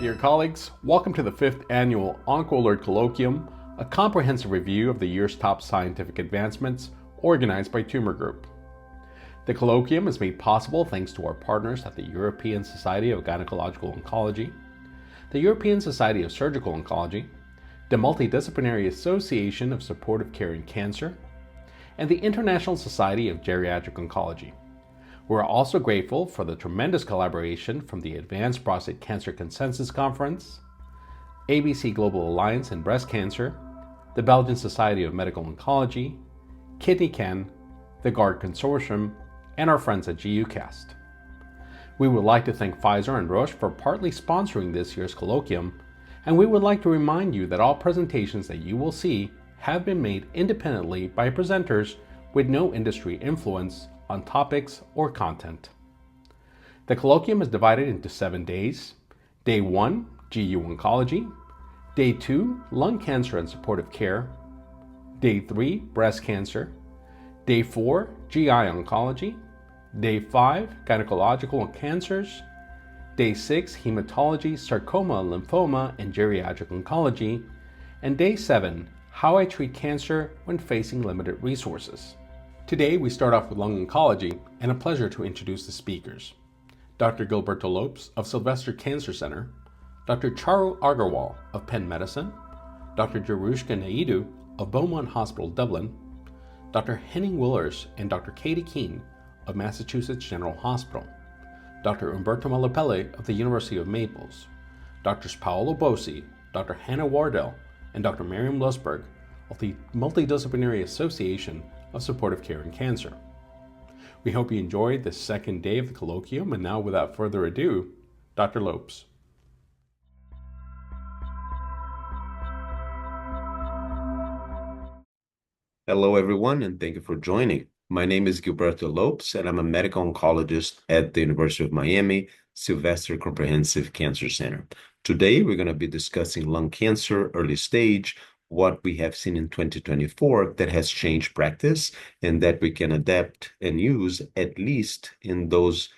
dear colleagues. Welcome to the 5th Annual OncoAlert Colloquium, a comprehensive review of the year's top scientific advancements organized by Tumor Group. The colloquium is made possible thanks to our partners at the European Society of Gynecological Oncology, the European Society of Surgical Oncology, the Multidisciplinary Association of Supportive Care in Cancer, and the International Society of Geriatric Oncology. We're also grateful for the tremendous collaboration from the Advanced Prostate Cancer Consensus Conference, ABC Global Alliance in Breast Cancer, the Belgian Society of Medical Oncology, KidneyCan, the GARD Consortium, and our friends at GUcast. We would like to thank Pfizer and Roche for partly sponsoring this year's colloquium, and we would like to remind you that all presentations that you will see have been made independently by presenters with no industry influence on topics or content. The colloquium is divided into 7 days. Day 1, GU Oncology. Day 2, Lung Cancer and Supportive Care. Day 3, Breast Cancer. Day 4, GI Oncology. Day 5, Gynecological Cancers. Day 6, Hematology, Sarcoma, Lymphoma, and Geriatric Oncology. And Day 7, How I Treat Cancer When Facing Limited Resources. Today, we start off with lung oncology, and a pleasure to introduce the speakers. Dr. Gilberto Lopes of Sylvester Cancer Center, Dr. Charu Agarwal of Penn Medicine, Dr. Jarushka Naidu of Beaumont Hospital, Dublin, Dr. Henning Willers and Dr. Katie Keene of Massachusetts General Hospital, Dr. Umberto Malapelle of the University of Naples, Drs. Paolo Bossi, Dr. Hannah Wardell, and Dr. Miriam Lusberg of the Multidisciplinary Association of Supportive Care in Cancer. We hope you enjoyed the second day of the colloquium, and now without further ado, Dr. Lopes. Hello everyone, and thank you for joining. My name is Gilberto Lopes, and I'm a medical oncologist at the University of Miami Sylvester Comprehensive Cancer Center. Today, we're going to be discussing lung cancer early stage, what we have seen in 2024 that has changed practice and that we can adapt and use at least in those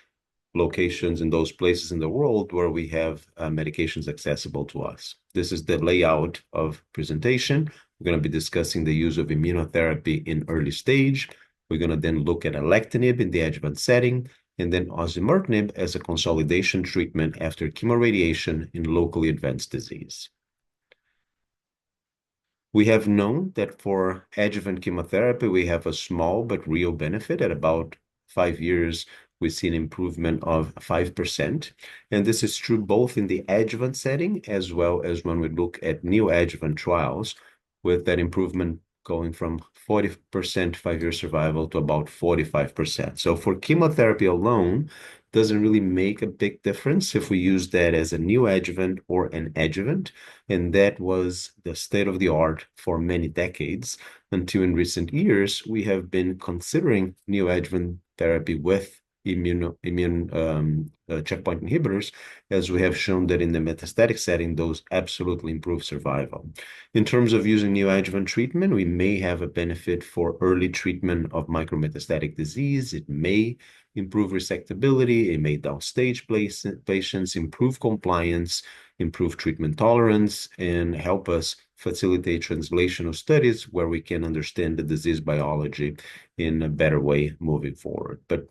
locations, in those places in the world where we have medications accessible to us. This is the layout of presentation. We're going to be discussing the use of immunotherapy in early stage. We're going to then look at alectinib in the adjuvant setting, and then osimertinib as a consolidation treatment after chemoradiation in locally advanced disease. We have known that for adjuvant chemotherapy, we have a small but real benefit. At about 5 years, we see an improvement of 5%. And this is true both in the adjuvant setting as well as when we look at neoadjuvant trials, with that improvement going from 40% 5-year survival to about 45%. So for chemotherapy alone, doesn't really make a big difference if we use that as a neoadjuvant or an adjuvant. And that was the state of the art for many decades until in recent years, we have been considering neoadjuvant therapy with immune checkpoint inhibitors, as we have shown that in the metastatic setting, those absolutely improve survival. In terms of using neoadjuvant treatment, we may have a benefit for early treatment of micrometastatic disease. It may improve resectability, it may downstage patients, improve compliance, improve treatment tolerance, and help us facilitate translational studies where we can understand the disease biology in a better way moving forward. But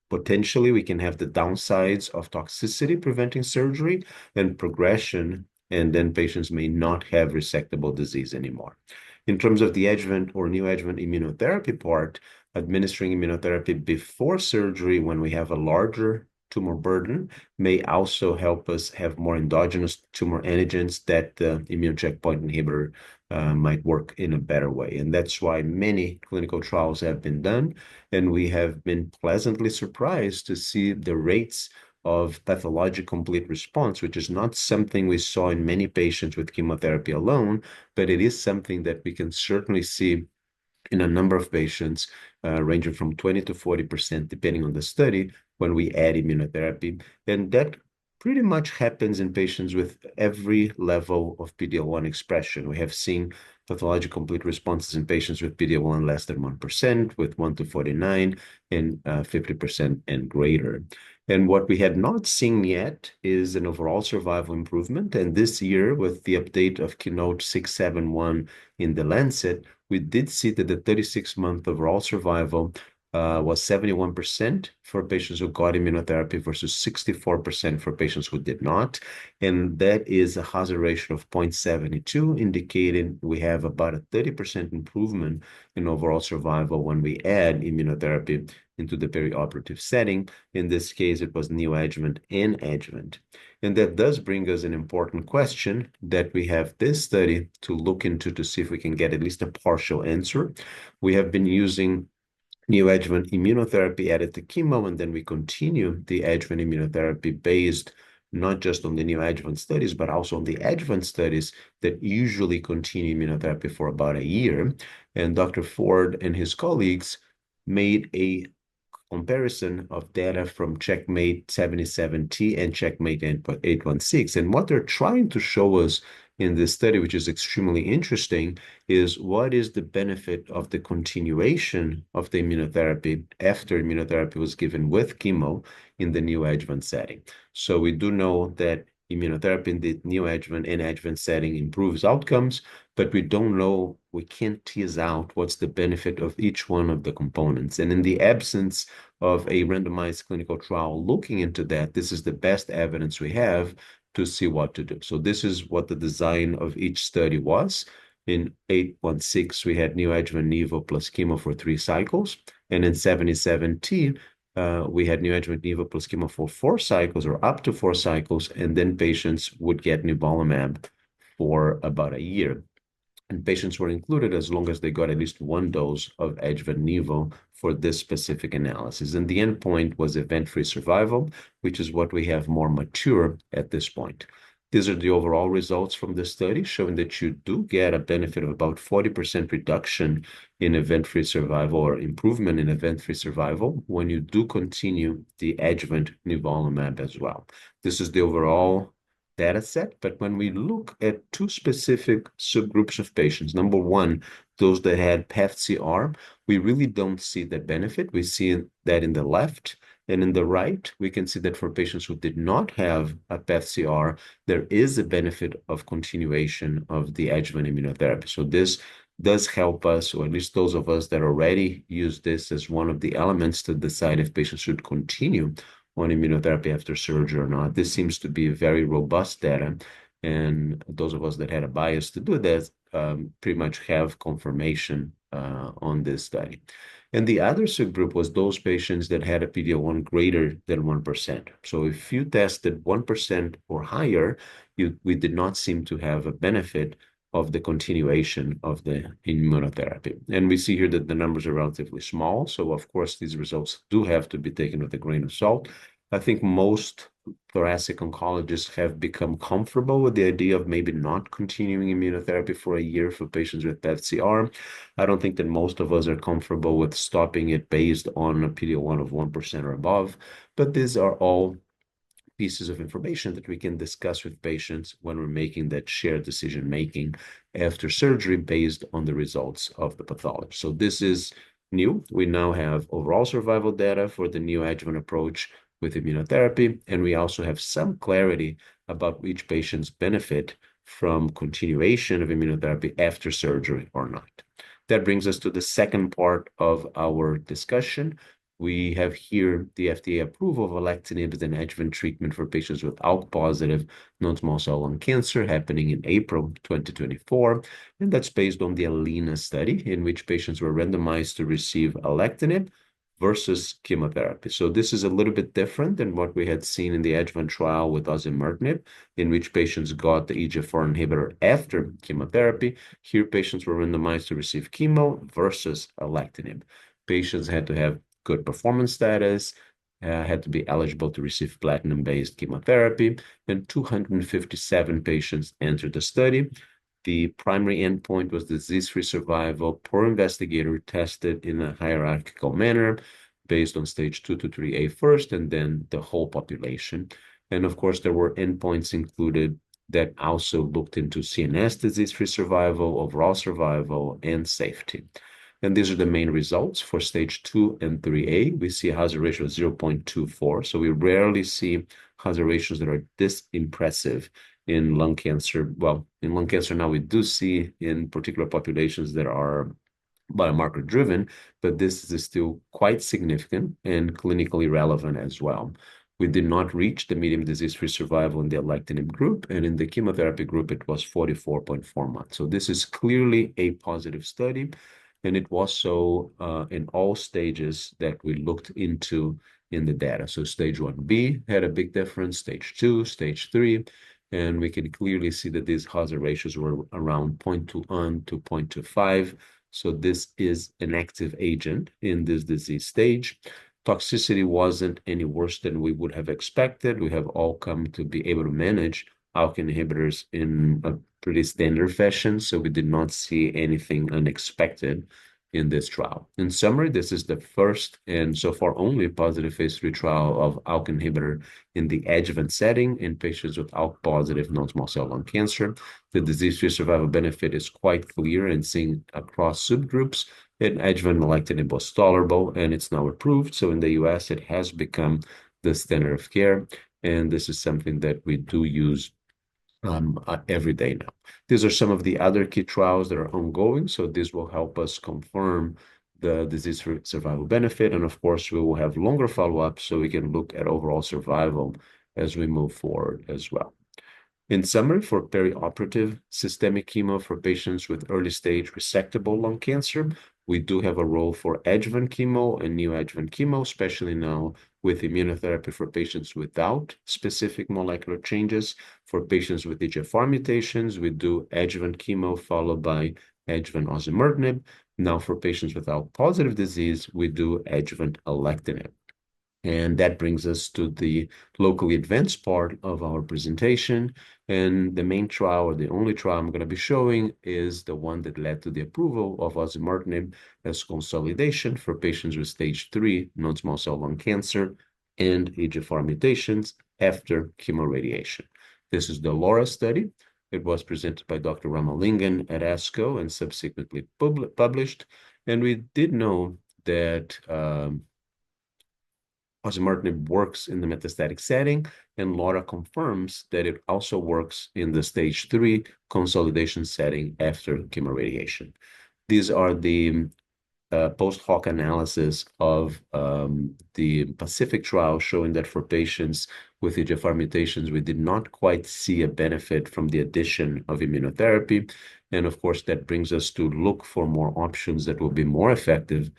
potentially, we can have the downsides of toxicity preventing surgery and progression, and then patients may not have resectable disease anymore. In terms of the adjuvant or neoadjuvant immunotherapy part, administering immunotherapy before surgery when we have a larger tumor burden may also help us have more endogenous tumor antigens that the immune checkpoint inhibitor might work in a better way. And that's why many clinical trials have been done, and we have been pleasantly surprised to see the rates of pathologic complete response, which is not something we saw in many patients with chemotherapy alone, but it is something that we can certainly see in a number of patients, ranging from 20 to 40%, depending on the study, when we add immunotherapy. And that pretty much happens in patients with every level of PD-L1 expression. We have seen pathologic complete responses in patients with PD-L1 less than 1%, with 1 to 49, and 50% and greater. And what we had not seen yet is an overall survival improvement. And this year, with the update of Keynote 671 in The Lancet, we did see that the 36-month overall survival was 71% for patients who got immunotherapy versus 64% for patients who did not. And that is a hazard ratio of 0.72, indicating we have about a 30% improvement in overall survival when we add immunotherapy into the perioperative setting. In this case, it was neoadjuvant and adjuvant. And that does bring us an important question that we have this study to look into to see if we can get at least a partial answer. We have been using neoadjuvant immunotherapy added to chemo, and then we continue the adjuvant immunotherapy based not just on the neoadjuvant studies, but also on the adjuvant studies that usually continue immunotherapy for about a year. And Dr. Ford and his colleagues made a comparison of data from Checkmate 77T and Checkmate 816. And what they're trying to show us in this study, which is extremely interesting, is what is the benefit of the continuation of the immunotherapy after immunotherapy was given with chemo in the neoadjuvant setting. So we do know that immunotherapy in the neoadjuvant and adjuvant setting improves outcomes, but we don't know, we can't tease out what's the benefit of each one of the components. And in the absence of a randomized clinical trial looking into that, this is the best evidence we have to see what to do. So this is what the design of each study was. In 816, we had neoadjuvant nivo plus chemo for 3 cycles. And in 77T, we had neoadjuvant nivo plus chemo for 4 cycles or up to 4 cycles, and then patients would get nivolumab for about a year. And patients were included as long as they got at least 1 dose of adjuvant nivo for this specific analysis. And the endpoint was event-free survival, which is what we have more mature at this point. These are the overall results from the study, showing that you do get a benefit of about 40% reduction in event-free survival or improvement in event-free survival when you do continue the adjuvant nivolumab as well. This is the overall data set, but when we look at 2 specific subgroups of patients, number one, those that had PathCR, we really don't see that benefit. We see that in the left, and in the right, we can see that for patients who did not have a PathCR, there is a benefit of continuation of the adjuvant immunotherapy. So this does help us, or at least those of us that already use this as one of the elements to decide if patients should continue on immunotherapy after surgery or not. This seems to be very robust data, and those of us that had a bias to do this pretty much have confirmation on this study. And the other subgroup was those patients that had a PD-L1 greater than 1%. So if you tested 1% or higher, we did not seem to have a benefit of the continuation of the immunotherapy. And we see here that the numbers are relatively small. So of course, these results do have to be taken with a grain of salt. I think most thoracic oncologists have become comfortable with the idea of maybe not continuing immunotherapy for a year for patients with PathCR. I don't think that most of us are comfortable with stopping it based on a PD-L1 of 1% or above, but these are all pieces of information that we can discuss with patients when we're making that shared decision making after surgery based on the results of the pathology. So this is new. We now have overall survival data for the neoadjuvant approach with immunotherapy, and we also have some clarity about which patients benefit from continuation of immunotherapy after surgery or not. That brings us to the second part of our discussion. We have here the FDA approval of alectinib as an adjuvant treatment for patients with ALK-positive non-small cell lung cancer happening in April 2024. And that's based on the ALINA study in which patients were randomized to receive alectinib versus chemotherapy. So this is a little bit different than what we had seen in the adjuvant trial with osimertinib, in which patients got the EGFR inhibitor after chemotherapy. Here, patients were randomized to receive chemo versus alectinib. Patients had to have good performance status, had to be eligible to receive platinum-based chemotherapy, and 257 patients entered the study. The primary endpoint was disease-free survival per investigator tested in a hierarchical manner based on stage 2 to 3A first, and then the whole population. And of course, there were endpoints included that also looked into CNS disease-free survival, overall survival, and safety. And these are the main results for stage 2 and 3A. We see a hazard ratio of 0.24. So we rarely see hazard ratios that are this impressive in lung cancer. Well, in lung cancer now we do see in particular populations that are biomarker driven, but this is still quite significant and clinically relevant as well. We did not reach the median disease-free survival in the alectinib group, and in the chemotherapy group, it was 44.4 months. So this is clearly a positive study, and it was so in all stages that we looked into in the data. So stage 1B had a big difference, stage 2, stage 3, and we can clearly see that these hazard ratios were around 0.21 to 0.25. So this is an active agent in this disease stage. Toxicity wasn't any worse than we would have expected. We have all come to be able to manage ALK inhibitors in a pretty standard fashion, so we did not see anything unexpected in this trial. In summary, this is the first and so far only positive phase 3 trial of ALK inhibitor in the adjuvant setting in patients with ALK-positive non-small cell lung cancer. The disease-free survival benefit is quite clear and seen across subgroups. And adjuvant alectinib was tolerable, and it's now approved. So in the US, it has become the standard of care, and this is something that we do use every day now. These are some of the other key trials that are ongoing, so this will help us confirm the disease survival benefit, and of course, we will have longer follow-up so we can look at overall survival as we move forward as well. In summary, for perioperative systemic chemo for patients with early-stage resectable lung cancer, we do have a role for adjuvant chemo and neoadjuvant chemo, especially now with immunotherapy for patients without specific molecular changes. For patients with EGFR mutations, we do adjuvant chemo followed by adjuvant osimertinib. Now, for patients without positive disease, we do adjuvant alectinib. And that brings us to the locally advanced part of our presentation. And the main trial, or the only trial I'm going to be showing, is the one that led to the approval of osimertinib as consolidation for patients with stage 3 non-small cell lung cancer and EGFR mutations after chemoradiation. This is the LAURA study. It was presented by Dr. Ramalingan at ASCO and subsequently published. And we did know that osimertinib works in the metastatic setting, and LAURA confirms that it also works in the stage 3 consolidation setting after chemoradiation. These are the post hoc analysis of the Pacific trial showing that for patients with EGFR mutations, we did not quite see a benefit from the addition of immunotherapy. And of course, that brings us to look for more options that will be more effective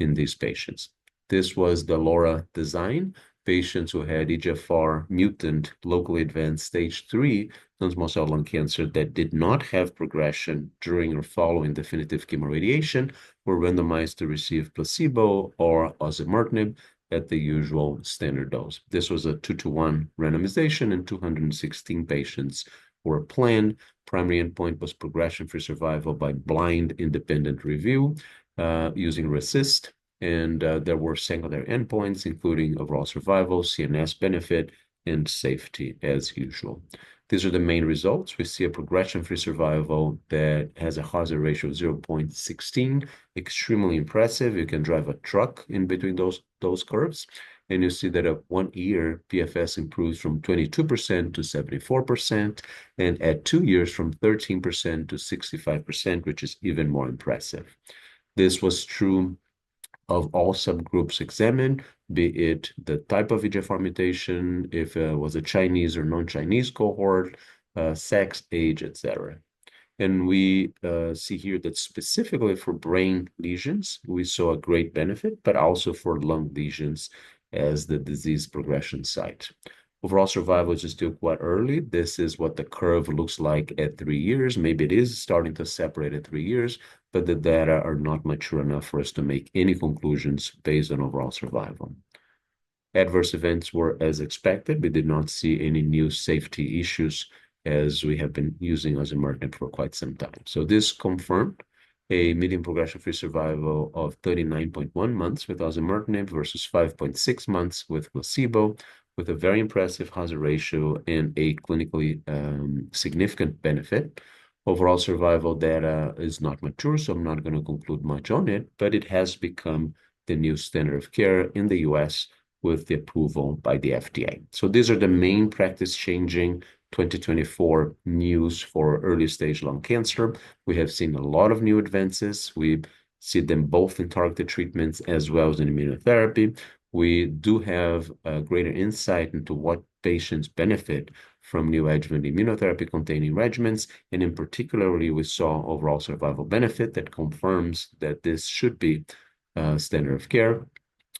in these patients. This was the LAURA design. Patients who had EGFR mutant locally advanced stage 3 non-small cell lung cancer that did not have progression during or following definitive chemoradiation were randomized to receive placebo or osimertinib at the usual standard dose. This was a 2-to-1 randomization, and 216 patients were planned. Primary endpoint was progression-free survival by blind independent review using RECIST. And there were secondary endpoints, including overall survival, CNS benefit, and safety as usual. These are the main results. We see a progression-free survival that has a hazard ratio of 0.16, extremely impressive. You can drive a truck in between those curves. And you see that at 1 year, PFS improves from 22% to 74%, and at 2 years from 13% to 65%, which is even more impressive. This was true of all subgroups examined, be it the type of EGFR mutation, if it was a Chinese or non-Chinese cohort, sex, age, etc. And we see here that specifically for brain lesions, we saw a great benefit, but also for lung lesions as the disease progression site. Overall survival is still quite early. This is what the curve looks like at 3 years. Maybe it is starting to separate at 3 years, but the data are not mature enough for us to make any conclusions based on overall survival. Adverse events were as expected. We did not see any new safety issues as we have been using osimertinib for quite some time. So this confirmed a median progression-free survival of 39.1 months with osimertinib versus 5.6 months with placebo, with a very impressive hazard ratio and a clinically significant benefit. Overall survival data is not mature, so I'm not going to conclude much on it, but it has become the new standard of care in the US with the approval by the FDA. So these are the main practice-changing 2024 news for early-stage lung cancer. We have seen a lot of new advances. We see them both in targeted treatments as well as in immunotherapy. We do have a greater insight into what patients benefit from neoadjuvant immunotherapy containing regimens. And in particularly, we saw overall survival benefit that confirms that this should be standard of care.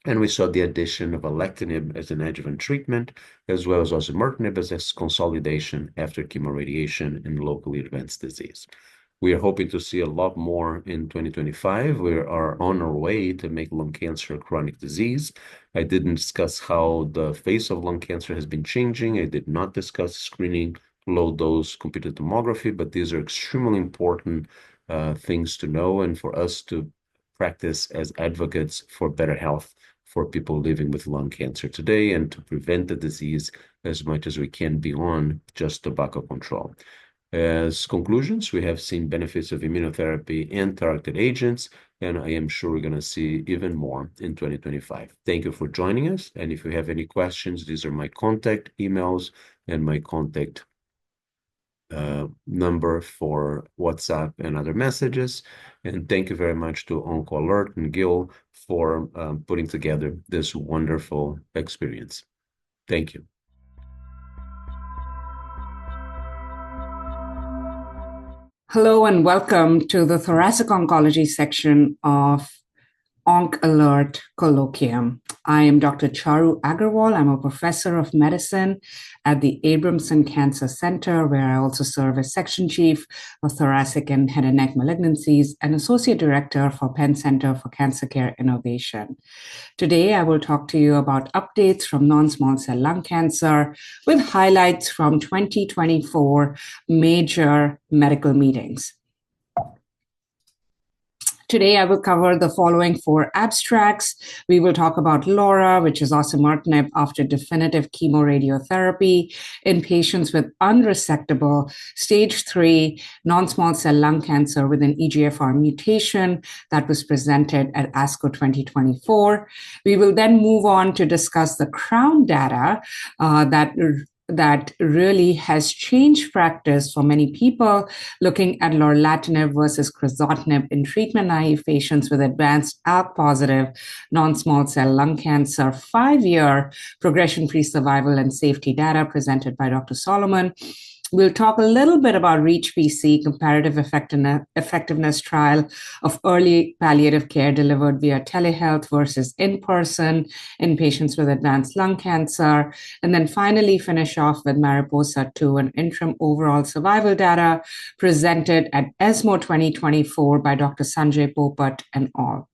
And we saw the addition of alectinib as an adjuvant treatment, as well as osimertinib as a consolidation after chemoradiation in locally advanced disease. We are hoping to see a lot more in 2025. We are on our way to make lung cancer a chronic disease. I didn't discuss how the face of lung cancer has been changing. I did not discuss screening low-dose computed tomography, but these are extremely important things to know and for us to practice as advocates for better health for people living with lung cancer today and to prevent the disease as much as we can beyond just tobacco control. As conclusions, we have seen benefits of immunotherapy and targeted agents, and I am sure we're going to see even more in 2025. Thank you for joining us. And if you have any questions, these are my contact emails and my contact number for WhatsApp and other messages. And thank you very much to OncoAlert and Gil for putting together this wonderful experience. Thank you. Hello and welcome to the Thoracic Oncology section of OncoAlert Colloquium. I am Dr. Charu Agarwal. I'm a professor of medicine at the Abramson Cancer Center, where I also serve as section chief of thoracic and head and neck malignancies and associate director for Penn Center for Cancer Care Innovation. Today, I will talk to you about updates from non-small cell lung cancer with highlights from 2024 major medical meetings. Today, I will cover the following 4 abstracts. We will talk about LAURA, which is osimertinib after definitive chemoradiotherapy in patients with unresectable stage 3 non-small cell lung cancer with an EGFR mutation that was presented at ASCO 2024. We will then move on to discuss the CROWN data that really has changed practice for many people, looking at lorlatinib versus crizotinib in treatment-naive patients with advanced ALK-positive non-small cell lung cancer, 5-year progression-free survival and safety data presented by Dr. Solomon. We'll talk a little bit about REACH-PC, comparative effectiveness trial of early palliative care delivered via telehealth versus in-person in patients with advanced lung cancer. And then finally finish off with MARIPOSA-2, an interim overall survival data presented at ESMO 2024 by Dr. Sanjay Popat and al.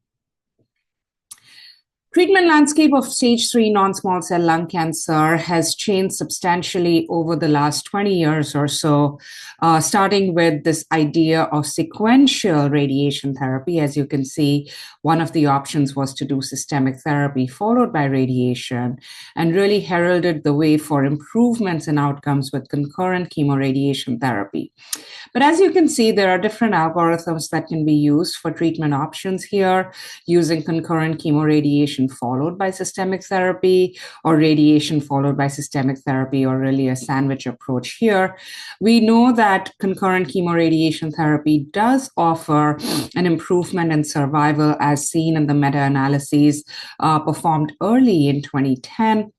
Treatment landscape of stage 3 non-small cell lung cancer has changed substantially over the last 20 years or so, starting with this idea of sequential radiation therapy. As you can see, one of the options was to do systemic therapy followed by radiation, and really heralded the way for improvements in outcomes with concurrent chemoradiation therapy. But as you can see, there are different algorithms that can be used for treatment options here, using concurrent chemoradiation followed by systemic therapy, or radiation followed by systemic therapy, or really a sandwich approach here. We know that concurrent chemoradiation therapy does offer an improvement in survival as seen in the meta-analyses performed early in 2010.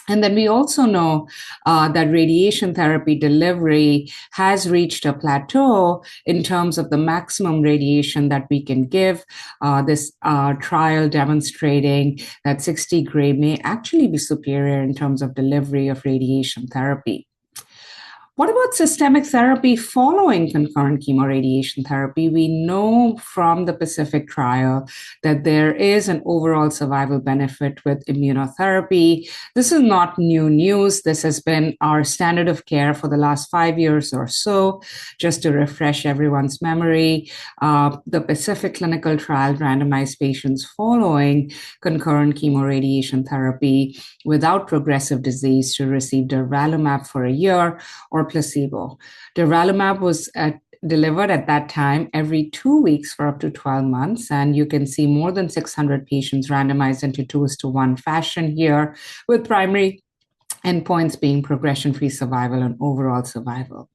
And then we also know that radiation therapy delivery has reached a plateau in terms of the maximum radiation that we can give. This trial demonstrating that 60 gray may actually be superior in terms of delivery of radiation therapy. What about systemic therapy following concurrent chemoradiation therapy? We know from the PACIFIC trial that there is an overall survival benefit with immunotherapy. This is not new news. This has been our standard of care for the last 5 years or so. Just to refresh everyone's memory, the PACIFIC clinical trial randomized patients following concurrent chemoradiation therapy without progressive disease to receive durvalumab for a year or placebo. Durvalumab was delivered at that time every 2 weeks for up to 12 months. And you can see more than 600 patients randomized into 2:1 fashion here, with primary endpoints being progression-free survival and overall survival.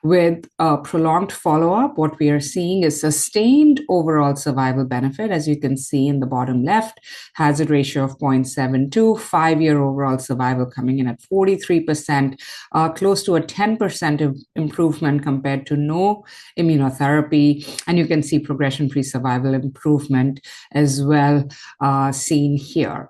With prolonged follow-up, what we are seeing is sustained overall survival benefit, as you can see in the bottom left, hazard ratio of 0.72, 5-year overall survival coming in at 43%, close to a 10% improvement compared to no immunotherapy. And you can see progression-free survival improvement as well seen here.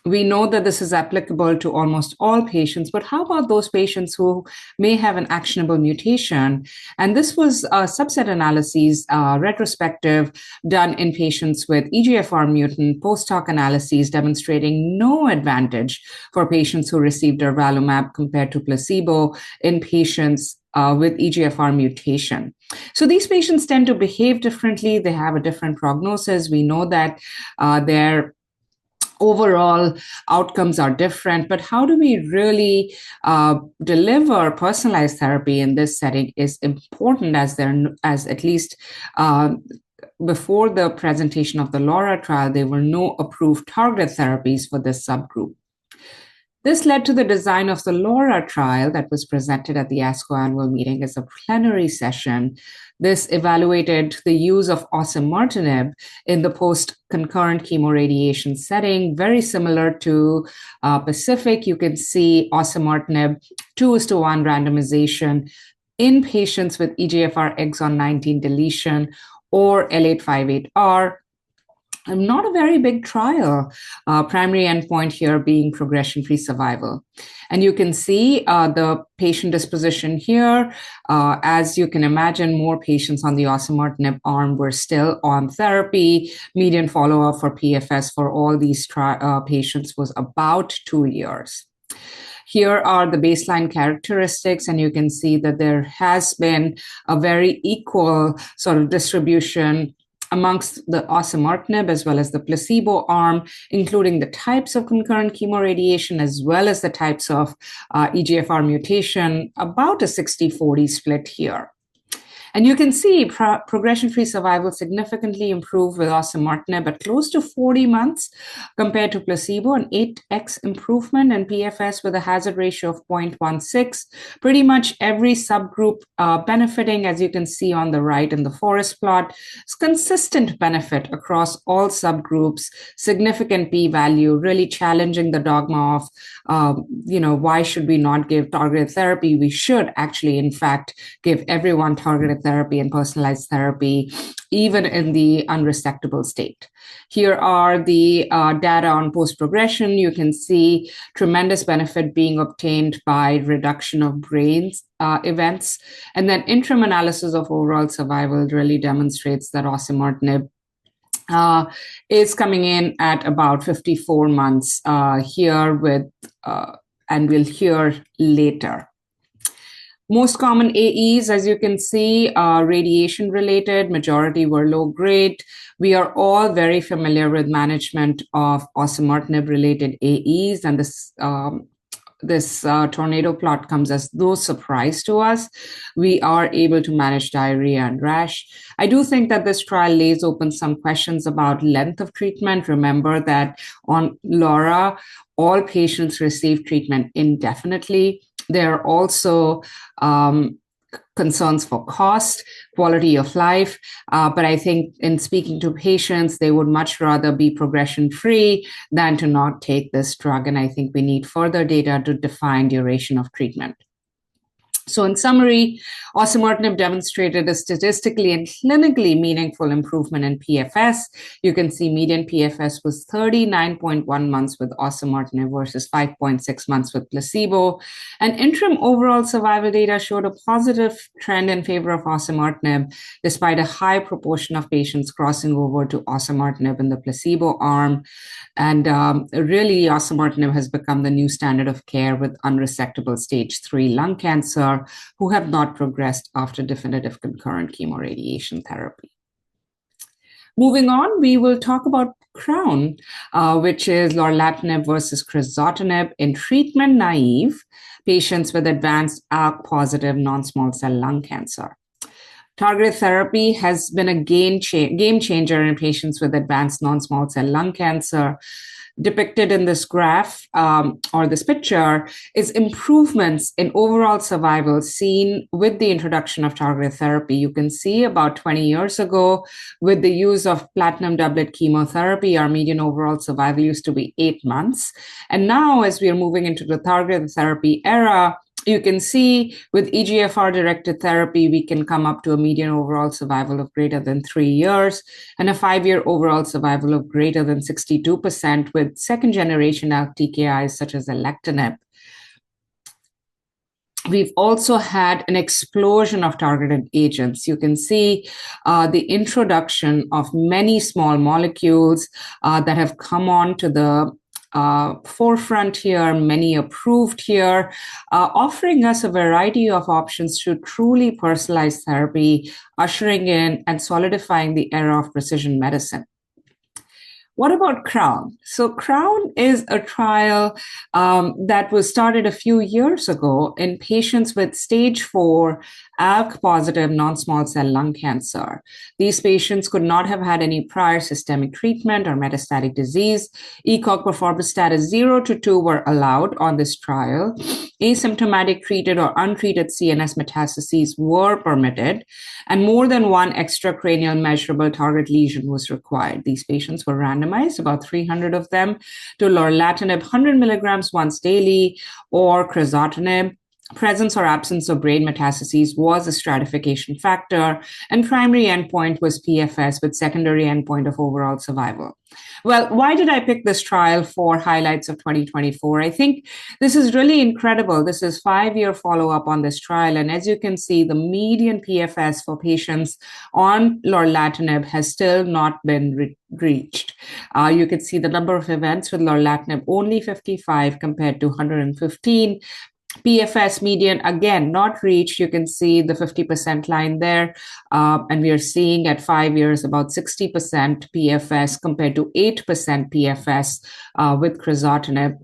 We know that this is applicable to almost all patients, but how about those patients who may have an actionable mutation? And this was a subset analyses, retrospective, done in patients with EGFR mutant, post-hoc analyses demonstrating no advantage for patients who received durvalumab compared to placebo in patients with EGFR mutation. So these patients tend to behave differently. They have a different prognosis. We know that their overall outcomes are different, but how do we really deliver personalized therapy in this setting is important, as at least before the presentation of the LAURA trial, there were no approved targeted therapies for this subgroup. This led to the design of the LAURA trial that was presented at the ASCO annual meeting as a plenary session. This evaluated the use of osimertinib in the post-concurrent chemoradiation setting, very similar to PACIFIC. You can see osimertinib 2:1 randomization in patients with EGFR exon 19 deletion or L858R. Not a very big trial, primary endpoint here being progression-free survival. And you can see the patient disposition here. As you can imagine, more patients on the osimertinib arm were still on therapy. Median follow-up for PFS for all these patients was about 2 years. Here are the baseline characteristics, and you can see that there has been a very equal sort of distribution amongst the osimertinib as well as the placebo arm, including the types of concurrent chemoradiation as well as the types of EGFR mutation, about a 60-40 split here. And you can see progression-free survival significantly improved with osimertinib at close to 40 months compared to placebo, an 8x improvement in PFS with a hazard ratio of 0.16. Pretty much every subgroup benefiting, as you can see on the right in the forest plot. It's consistent benefit across all subgroups, significant p-value, really challenging the dogma of, why should we not give targeted therapy? We should actually, in fact, give everyone targeted therapy and personalized therapy, even in the unresectable state. Here are the data on post-progression. You can see tremendous benefit being obtained by reduction of brain events. And then interim analysis of overall survival really demonstrates that osimertinib is coming in at about 54 months here with, and we'll hear later. Most common AEs, as you can see, are radiation-related. Majority were low-grade. We are all very familiar with management of osimertinib-related AEs, and this tornado plot comes as no surprise to us. We are able to manage diarrhea and rash. I do think that this trial lays open some questions about length of treatment. Remember that on LAURA, all patients receive treatment indefinitely. There are also concerns for cost, quality of life, but I think in speaking to patients, they would much rather be progression-free than to not take this drug, and I think we need further data to define duration of treatment. So in summary, osimertinib demonstrated a statistically and clinically meaningful improvement in PFS. You can see median PFS was 39.1 months with osimertinib versus 5.6 months with placebo. And interim overall survival data showed a positive trend in favor of osimertinib, despite a high proportion of patients crossing over to osimertinib in the placebo arm. And really, osimertinib has become the new standard of care with unresectable stage 3 lung cancer who have not progressed after definitive concurrent chemoradiation therapy. Moving on, we will talk about CROWN, which is lorlatinib versus crizotinib in treatment-naive patients with advanced ALK-positive non-small cell lung cancer. Targeted therapy has been a game changer in patients with advanced non-small cell lung cancer. Depicted in this graph or this picture is improvements in overall survival seen with the introduction of targeted therapy. You can see about 20 years ago, with the use of platinum doublet chemotherapy, our median overall survival used to be 8 months. And now, as we are moving into the targeted therapy era, you can see with EGFR-directed therapy, we can come up to a median overall survival of greater than 3 years and a 5-year overall survival of greater than 62% with second-generation ALK TKIs such as alectinib. We've also had an explosion of targeted agents. You can see the introduction of many small molecules that have come on to the forefront here, many approved here, offering us a variety of options to truly personalize therapy, ushering in and solidifying the era of precision medicine. What about CROWN? So CROWN is a trial that was started a few years ago in patients with stage 4 ALK-positive non-small cell lung cancer. These patients could not have had any prior systemic treatment or metastatic disease. ECOG performance status 0 to 2 were allowed on this trial. Asymptomatic treated or untreated CNS metastases were permitted, and more than one extracranial measurable target lesion was required. These patients were randomized, about 300 of them, to lorlatinib 100 milligrams once daily or crizotinib. Presence or absence of brain metastases was a stratification factor, and primary endpoint was PFS with secondary endpoint of overall survival. Well, why did I pick this trial for highlights of 2024? I think this is really incredible. This is 5-year follow-up on this trial, and as you can see, the median PFS for patients on lorlatinib has still not been reached. You can see the number of events with lorlatinib, only 55 compared to 115. PFS median, again, not reached. You can see the 50% line there. And we are seeing at 5 years about 60% PFS compared to 8% PFS with crizotinib.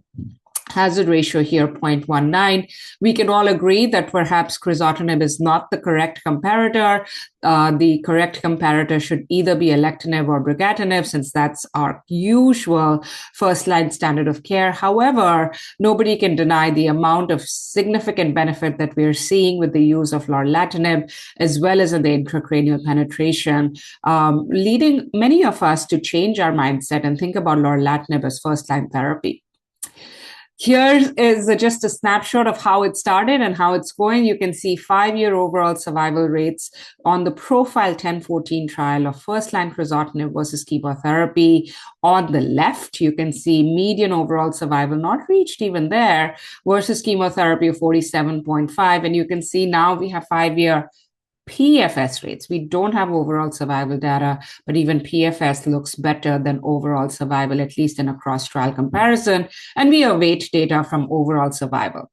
Hazard ratio here, 0.19. We can all agree that perhaps crizotinib is not the correct comparator. The correct comparator should either be alectinib or brigatinib, since that's our usual first-line standard of care. However, nobody can deny the amount of significant benefit that we're seeing with the use of lorlatinib, as well as in the intracranial penetration, leading many of us to change our mindset and think about lorlatinib as first-line therapy. Here is just a snapshot of how it started and how it's going. You can see 5-year overall survival rates on the Profile 1014 trial of first-line crizotinib versus chemotherapy. On the left, you can see median overall survival not reached even there versus chemotherapy of 47.5. And you can see now we have 5-year PFS rates. We don't have overall survival data, but even PFS looks better than overall survival, at least in a cross-trial comparison. And we await data from overall survival.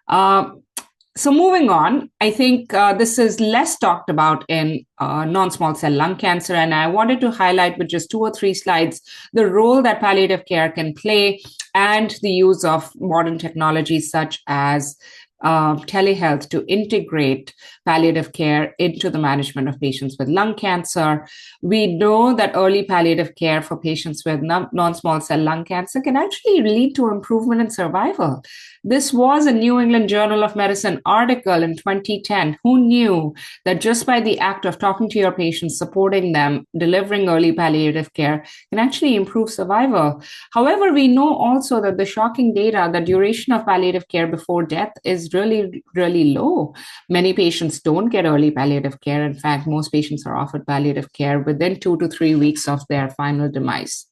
So moving on, I think this is less talked about in non-small cell lung cancer, and I wanted to highlight with just 2 or 3 slides the role that palliative care can play and the use of modern technologies such as telehealth to integrate palliative care into the management of patients with lung cancer. We know that early palliative care for patients with non-small cell lung cancer can actually lead to improvement in survival. This was a New England Journal of Medicine article in 2010. Who knew that just by the act of talking to your patients, supporting them, delivering early palliative care can actually improve survival? However, we know also that the shocking data, the duration of palliative care before death is really, really low. Many patients don't get early palliative care. In fact, most patients are offered palliative care within 2 to 3 weeks of their final demise.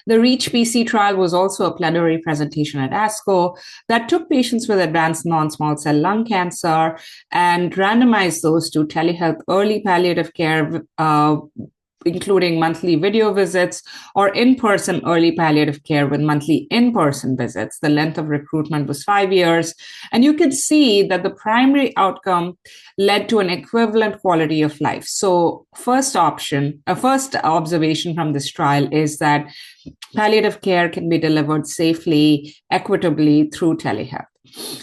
The REACH-PC trial was also a plenary presentation at ASCO that took patients with advanced non-small cell lung cancer and randomized those to telehealth early palliative care, including monthly video visits or in-person early palliative care with monthly in-person visits. The length of recruitment was 5 years. And you can see that the primary outcome led to an equivalent quality of life. So first observation from this trial is that palliative care can be delivered safely, equitably through telehealth.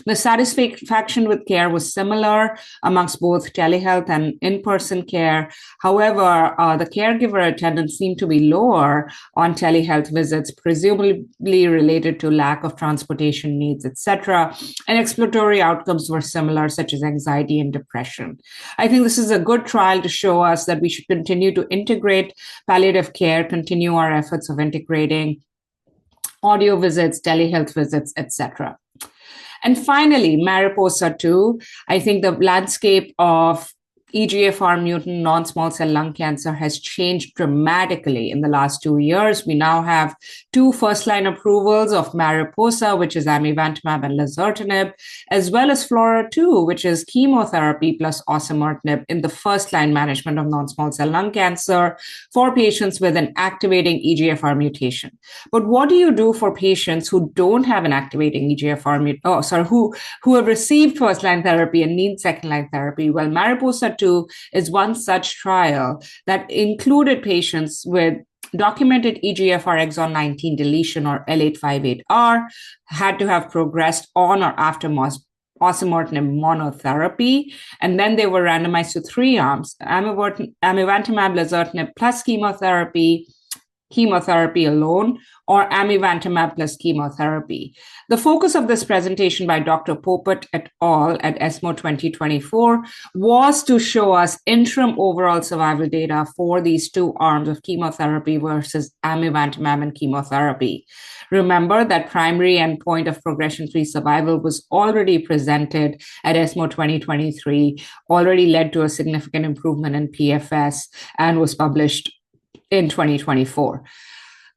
The satisfaction with care was similar amongst both telehealth and in-person care. However, the caregiver attendance seemed to be lower on telehealth visits, presumably related to lack of transportation needs, etc. And exploratory outcomes were similar, such as anxiety and depression. I think this is a good trial to show us that we should continue to integrate palliative care, continue our efforts of integrating audio visits, telehealth visits, etc. And finally, Mariposa 2, I think the landscape of EGFR mutant non-small cell lung cancer has changed dramatically in the last 2 years. We now have 2 first-line approvals of Mariposa, which is amivantamab and lazertinib, as well as FLAURA2, which is chemotherapy plus osimertinib in the first-line management of non-small cell lung cancer for patients with an activating EGFR mutation. But what do you do for patients who don't have an activating EGFR mutation, who have received first-line therapy and need second-line therapy? Well, Mariposa 2 is one such trial that included patients with documented EGFR exon 19 deletion or L858R, had to have progressed on or after osimertinib monotherapy, and then they were randomized to 3 arms: amivantamab, lazertinib plus chemotherapy alone, or amivantamab plus chemotherapy. The focus of this presentation by Dr. Popat et al. At ESMO 2024 was to show us interim overall survival data for these 2 arms of chemotherapy versus amivantamab and chemotherapy. Remember that primary endpoint of progression-free survival was already presented at ESMO 2023, already led to a significant improvement in PFS, and was published in 2024.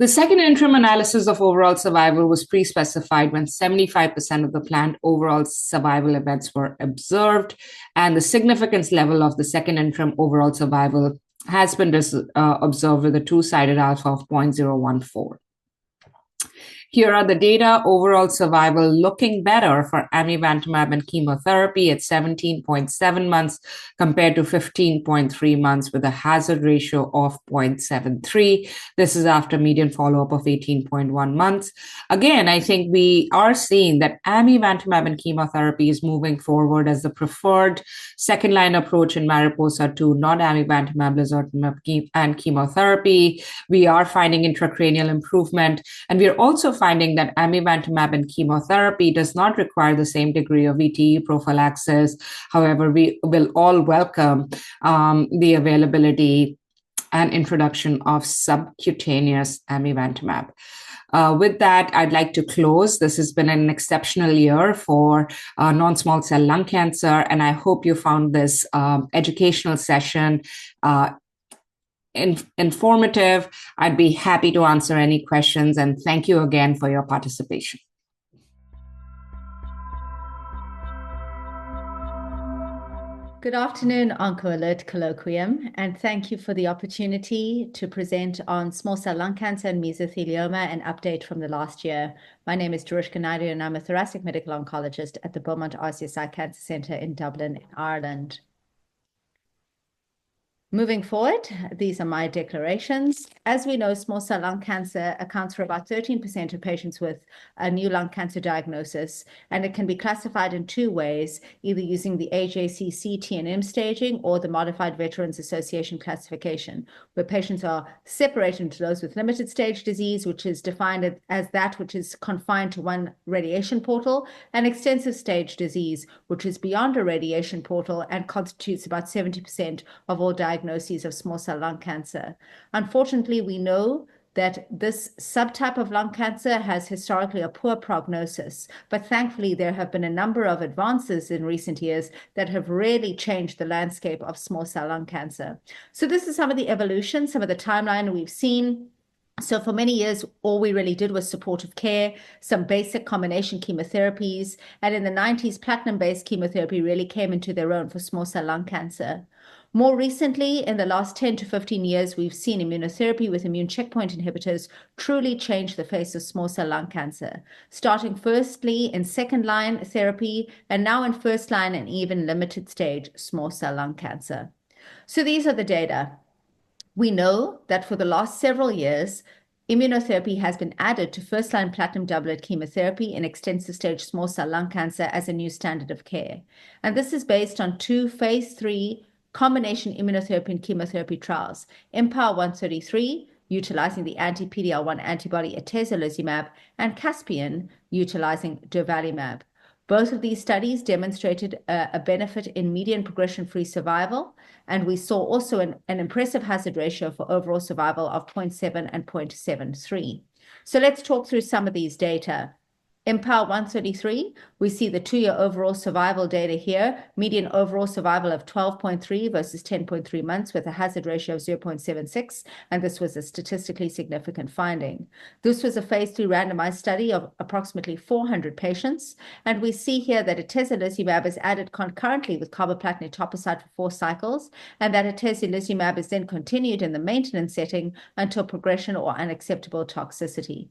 The second interim analysis of overall survival was pre-specified when 75% of the planned overall survival events were observed, and the significance level of the second interim overall survival has been observed with a two-sided alpha of 0.014. Here are the data. Overall survival looking better for amivantamab and chemotherapy at 17.7 months compared to 15.3 months with a hazard ratio of 0.73. This is after median follow-up of 18.1 months. Again, I think we are seeing that amivantamab and chemotherapy is moving forward as the preferred second-line approach in Mariposa 2, not amivantamab, lazertinib, and chemotherapy. We are finding intracranial improvement, and we are also finding that amivantamab and chemotherapy does not require the same degree of VTE prophylaxis. However, we will all welcome the availability and introduction of subcutaneous amivantamab. With that, I'd like to close. This has been an exceptional year for non-small cell lung cancer, and I hope you found this educational session informative. I'd be happy to answer any questions, and thank you again for your participation. Good afternoon, OncoAlert Colloquium, and thank you for the opportunity to present on small cell lung cancer and mesothelioma, an update from the last year. My name is Jorushka Naidu, and I'm a thoracic medical oncologist at the Beaumont RCSI Cancer Centre in Dublin, Ireland. Moving forward, these are my declarations. As we know, small cell lung cancer accounts for about 13% of patients with a new lung cancer diagnosis, and it can be classified in 2 ways, either using the AJCC TNM staging or the Modified Veterans Association classification, where patients are separated into those with limited stage disease, which is defined as that which is confined to one radiation portal, and extensive stage disease, which is beyond a radiation portal and constitutes about 70% of all diagnoses of small cell lung cancer. Unfortunately, we know that this subtype of lung cancer has historically a poor prognosis, but thankfully there have been a number of advances in recent years that have really changed the landscape of small cell lung cancer. So this is some of the evolution, some of the timeline we've seen. So for many years, all we really did was supportive care, some basic combination chemotherapies, and in the 90s, platinum-based chemotherapy really came into their own for small cell lung cancer. More recently, in the last 10 to 15 years, we've seen immunotherapy with immune checkpoint inhibitors truly change the face of small cell lung cancer, starting firstly in second-line therapy and now in first-line and even limited stage small cell lung cancer. So these are the data. We know that for the last several years, Immunotherapy has been added to first-line platinum doublet chemotherapy in extensive stage small cell lung cancer as a new standard of care. And this is based on 2 phase 3 combination immunotherapy and chemotherapy trials, Empower 133, utilizing the anti-PD-L1 antibody atezolizumab, and Caspian, utilizing durvalumab. Both of these studies demonstrated a benefit in median progression-free survival, and we saw also an impressive hazard ratio for overall survival of 0.7 and 0.73. So let's talk through some of these data. Empower 133, we see the 2-year overall survival data here, median overall survival of 12.3 versus 10.3 months with a hazard ratio of 0.76, and this was a statistically significant finding. This was a phase 3 randomized study of approximately 400 patients, and we see here that atezolizumab is added concurrently with carboplatin etoposide for 4 cycles, and that atezolizumab is then continued in the maintenance setting until progression or unacceptable toxicity.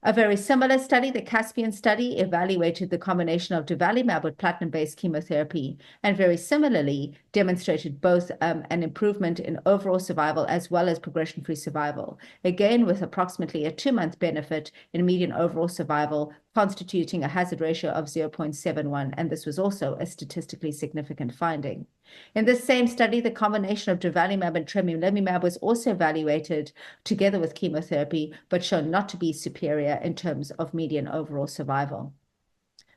A very similar study, the Caspian study, evaluated the combination of durvalumab with platinum-based chemotherapy, and very similarly demonstrated both an improvement in overall survival as well as progression-free survival, again with approximately a 2-month benefit in median overall survival, constituting a hazard ratio of 0.71, and this was also a statistically significant finding. In this same study, the combination of durvalumab and tremelimumab was also evaluated together with chemotherapy, but shown not to be superior in terms of median overall survival.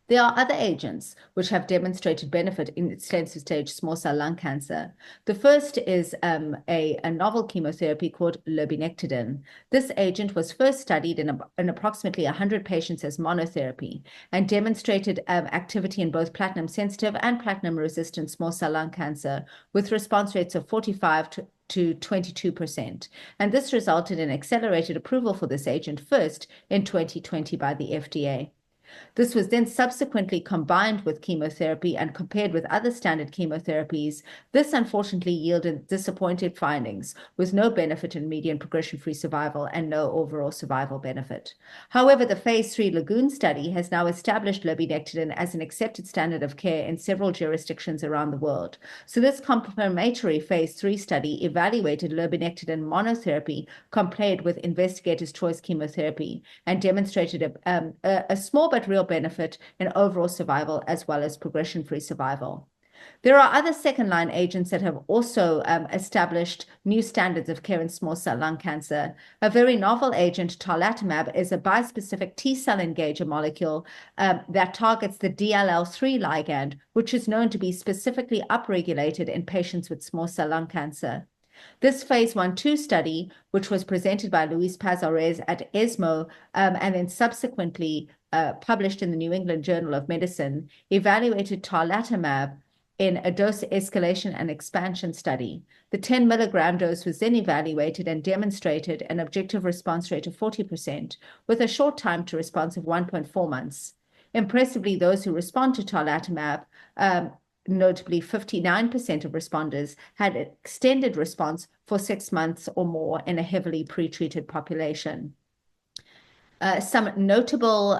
There are other agents which have demonstrated benefit in extensive stage small cell lung cancer. The first is a novel chemotherapy called lurbinectedin. This agent was first studied in approximately 100 patients as monotherapy and demonstrated activity in both platinum-sensitive and platinum-resistant small cell lung cancer with response rates of 45 to 22%. And this resulted in accelerated approval for this agent first in 2020 by the FDA. This was then subsequently combined with chemotherapy and compared with other standard chemotherapies. This unfortunately yielded disappointing findings with no benefit in median progression-free survival and no overall survival benefit. However, the phase 3 Lagoon study has now established lurbinectedin as an accepted standard of care in several jurisdictions around the world. So this complementary phase 3 study evaluated lurbinectedin monotherapy compared with investigators' choice chemotherapy and demonstrated a small but real benefit in overall survival as well as progression-free survival. There are other second-line agents that have also established new standards of care in small cell lung cancer. A very novel agent, tarlatamab, is a bispecific T-cell engager molecule that targets the DLL3 ligand, which is known to be specifically upregulated in patients with small cell lung cancer. This phase 1/2 study, which was presented by Luis Paz-Arez at ESMO and then subsequently published in the New England Journal of Medicine, evaluated tarlatamab in a dose escalation and expansion study. The 10 milligram dose was then evaluated and demonstrated an objective response rate of 40% with a short time to response of 1.4 months. Impressively, those who respond to tarlatamab, notably 59% of responders, had extended response for 6 months or more in a heavily pretreated population. Some notable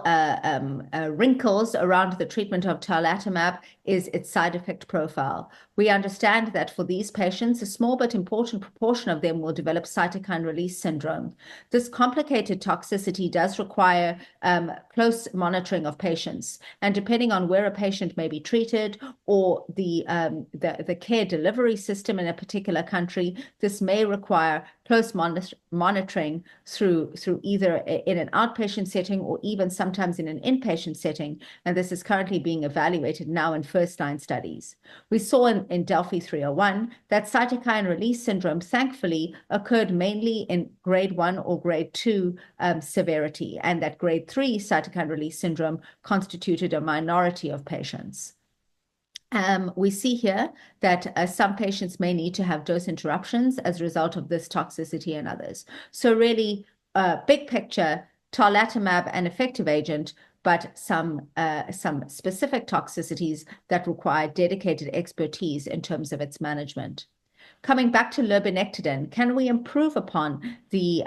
wrinkles around the treatment of tarlatamab is its side effect profile. We understand that for these patients, a small but important proportion of them will develop cytokine release syndrome. This complicated toxicity does require close monitoring of patients, and depending on where a patient may be treated or the care delivery system in a particular country, this may require close monitoring through either in an outpatient setting or even sometimes in an inpatient setting, and this is currently being evaluated now in first-line studies. We saw in Delphi 301 that cytokine release syndrome thankfully occurred mainly in grade 1 or grade 2 severity, and that grade 3 cytokine release syndrome constituted a minority of patients. We see here that some patients may need to have dose interruptions as a result of this toxicity and others. So really, big picture, tarlatamab, an effective agent, but some specific toxicities that require dedicated expertise in terms of its management. Coming back to lurbinectedin, can we improve upon the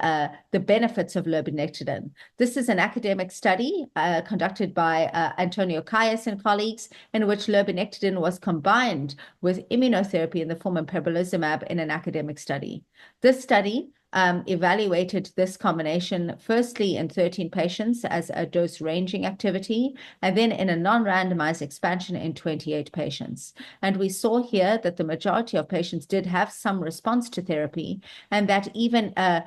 benefits of lurbinectedin? This is an academic study conducted by Antonio Calles and colleagues, in which lurbinectedin was combined with immunotherapy in the form of pembrolizumab in an academic study. This study evaluated this combination firstly in 13 patients as a dose-ranging activity, and then in a non-randomized expansion in 28 patients. And we saw here that the majority of patients did have some response to therapy, and that even a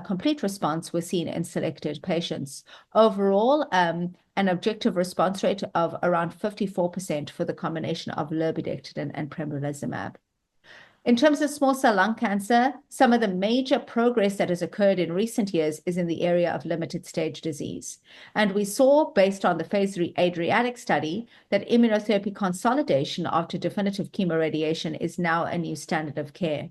complete response was seen in selected patients. Overall, an objective response rate of around 54% for the combination of lurbinectedin and pembrolizumab. In terms of small cell lung cancer, some of the major progress that has occurred in recent years is in the area of limited stage disease. And we saw, based on the phase 3 ADRIATIC study, that immunotherapy consolidation after definitive chemoradiation is now a new standard of care.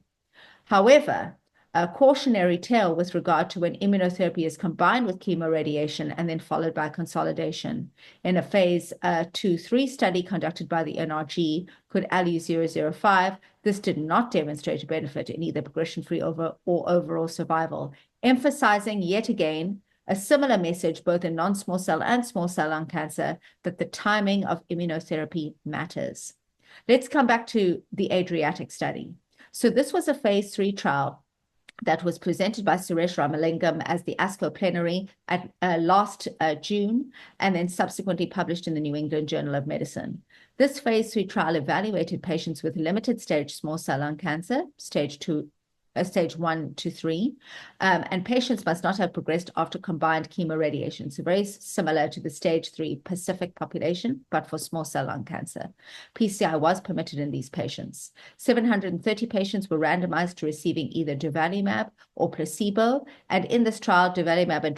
However, a cautionary tale with regard to when immunotherapy is combined with chemoradiation and then followed by consolidation. In a phase 2-3 study conducted by the NRG, called ALU-005, this did not demonstrate a benefit in either progression-free or overall survival, emphasizing yet again a similar message both in non-small cell and small cell lung cancer, that the timing of immunotherapy matters. Let's come back to the ADRIATIC study. So this was a phase 3 trial that was presented by Suresh Ramalingam as the ASCO plenary at last June, and then subsequently published in the New England Journal of Medicine. This phase 3 trial evaluated patients with limited stage small cell lung cancer, stage 1 to 3, and patients must not have progressed after combined chemoradiation. So very similar to the stage 3 Pacific population, but for small cell lung cancer. PCI was permitted in these patients. 730 patients were randomized to receiving either durvalumab or placebo, and in this trial, durvalumab and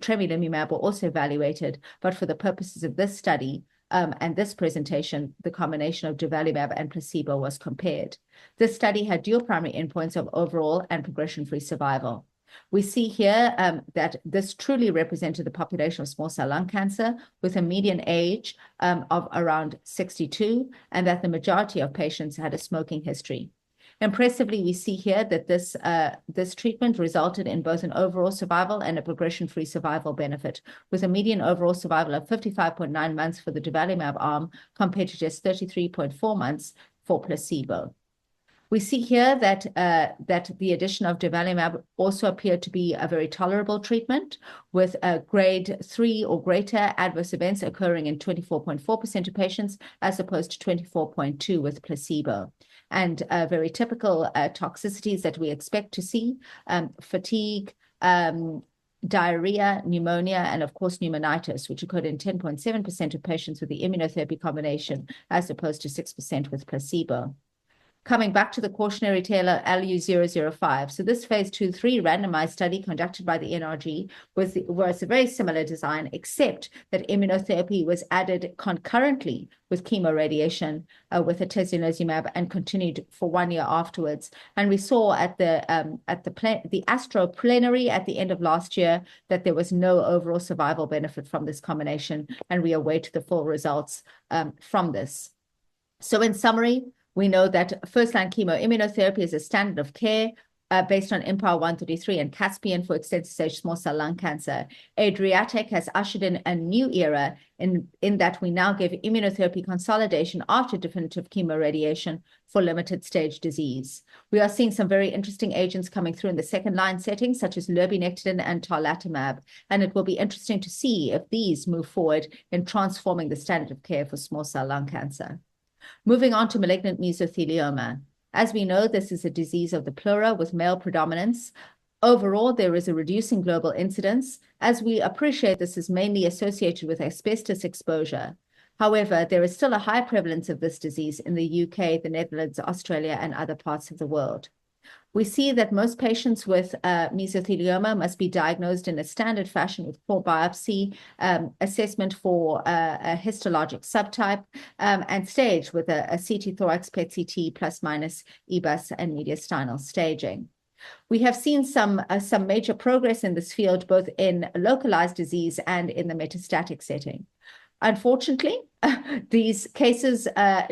tremelimumab were also evaluated, but for the purposes of this study, and this presentation, the combination of durvalumab and placebo was compared. This study had dual primary endpoints of overall and progression-free survival. We see here that this truly represented the population of small cell lung cancer with a median age of around 62, and that the majority of patients had a smoking history. Impressively, we see here that this treatment resulted in both an overall survival and a progression-free survival benefit, with a median overall survival of 55.9 months for the durvalumab arm compared to just 33.4 months for placebo. We see here that the addition of durvalumab also appeared to be a very tolerable treatment, with a grade 3 or greater adverse events occurring in 24.4% of patients, as opposed to 24.2% with placebo. And very typical toxicities that we expect to see, fatigue, diarrhea, pneumonia, and of course pneumonitis, which occurred in 10.7% of patients with the immunotherapy combination, as opposed to 6% with placebo. Coming back to the cautionary tale of ALU-005. So this phase 2-3 randomized study conducted by the NRG was a very similar design, except that immunotherapy was added concurrently with chemoradiation with atezolizumab and continued for 1 year afterwards. And we saw at the ASTRO plenary at the end of last year that there was no overall survival benefit from this combination, and we await the full results from this. So in summary, we know that first-line chemoimmunotherapy is a standard of care based on IMpower 133 and Caspian for extensive-stage small cell lung cancer. ADRIATIC has ushered in a new era in that we now give immunotherapy consolidation after definitive chemoradiation for limited-stage disease. We are seeing some very interesting agents coming through in the second-line setting, such as lurbinectedin and tarlatamab, and it will be interesting to see if these move forward in transforming the standard of care for small cell lung cancer. Moving on to malignant mesothelioma. As we know, this is a disease of the pleura with male predominance. Overall, there is a reducing global incidence. As we appreciate, this is mainly associated with asbestos exposure. However, there is still a high prevalence of this disease in the UK, the Netherlands, Australia, and other parts of the world. We see that most patients with mesothelioma must be diagnosed in a standard fashion with core biopsy, assessment for a histologic subtype, and stage with a CT thorax PET-CT plus minus EBUS and mediastinal staging. We have seen some major progress in this field, both in localized disease and in the metastatic setting. Unfortunately, these cases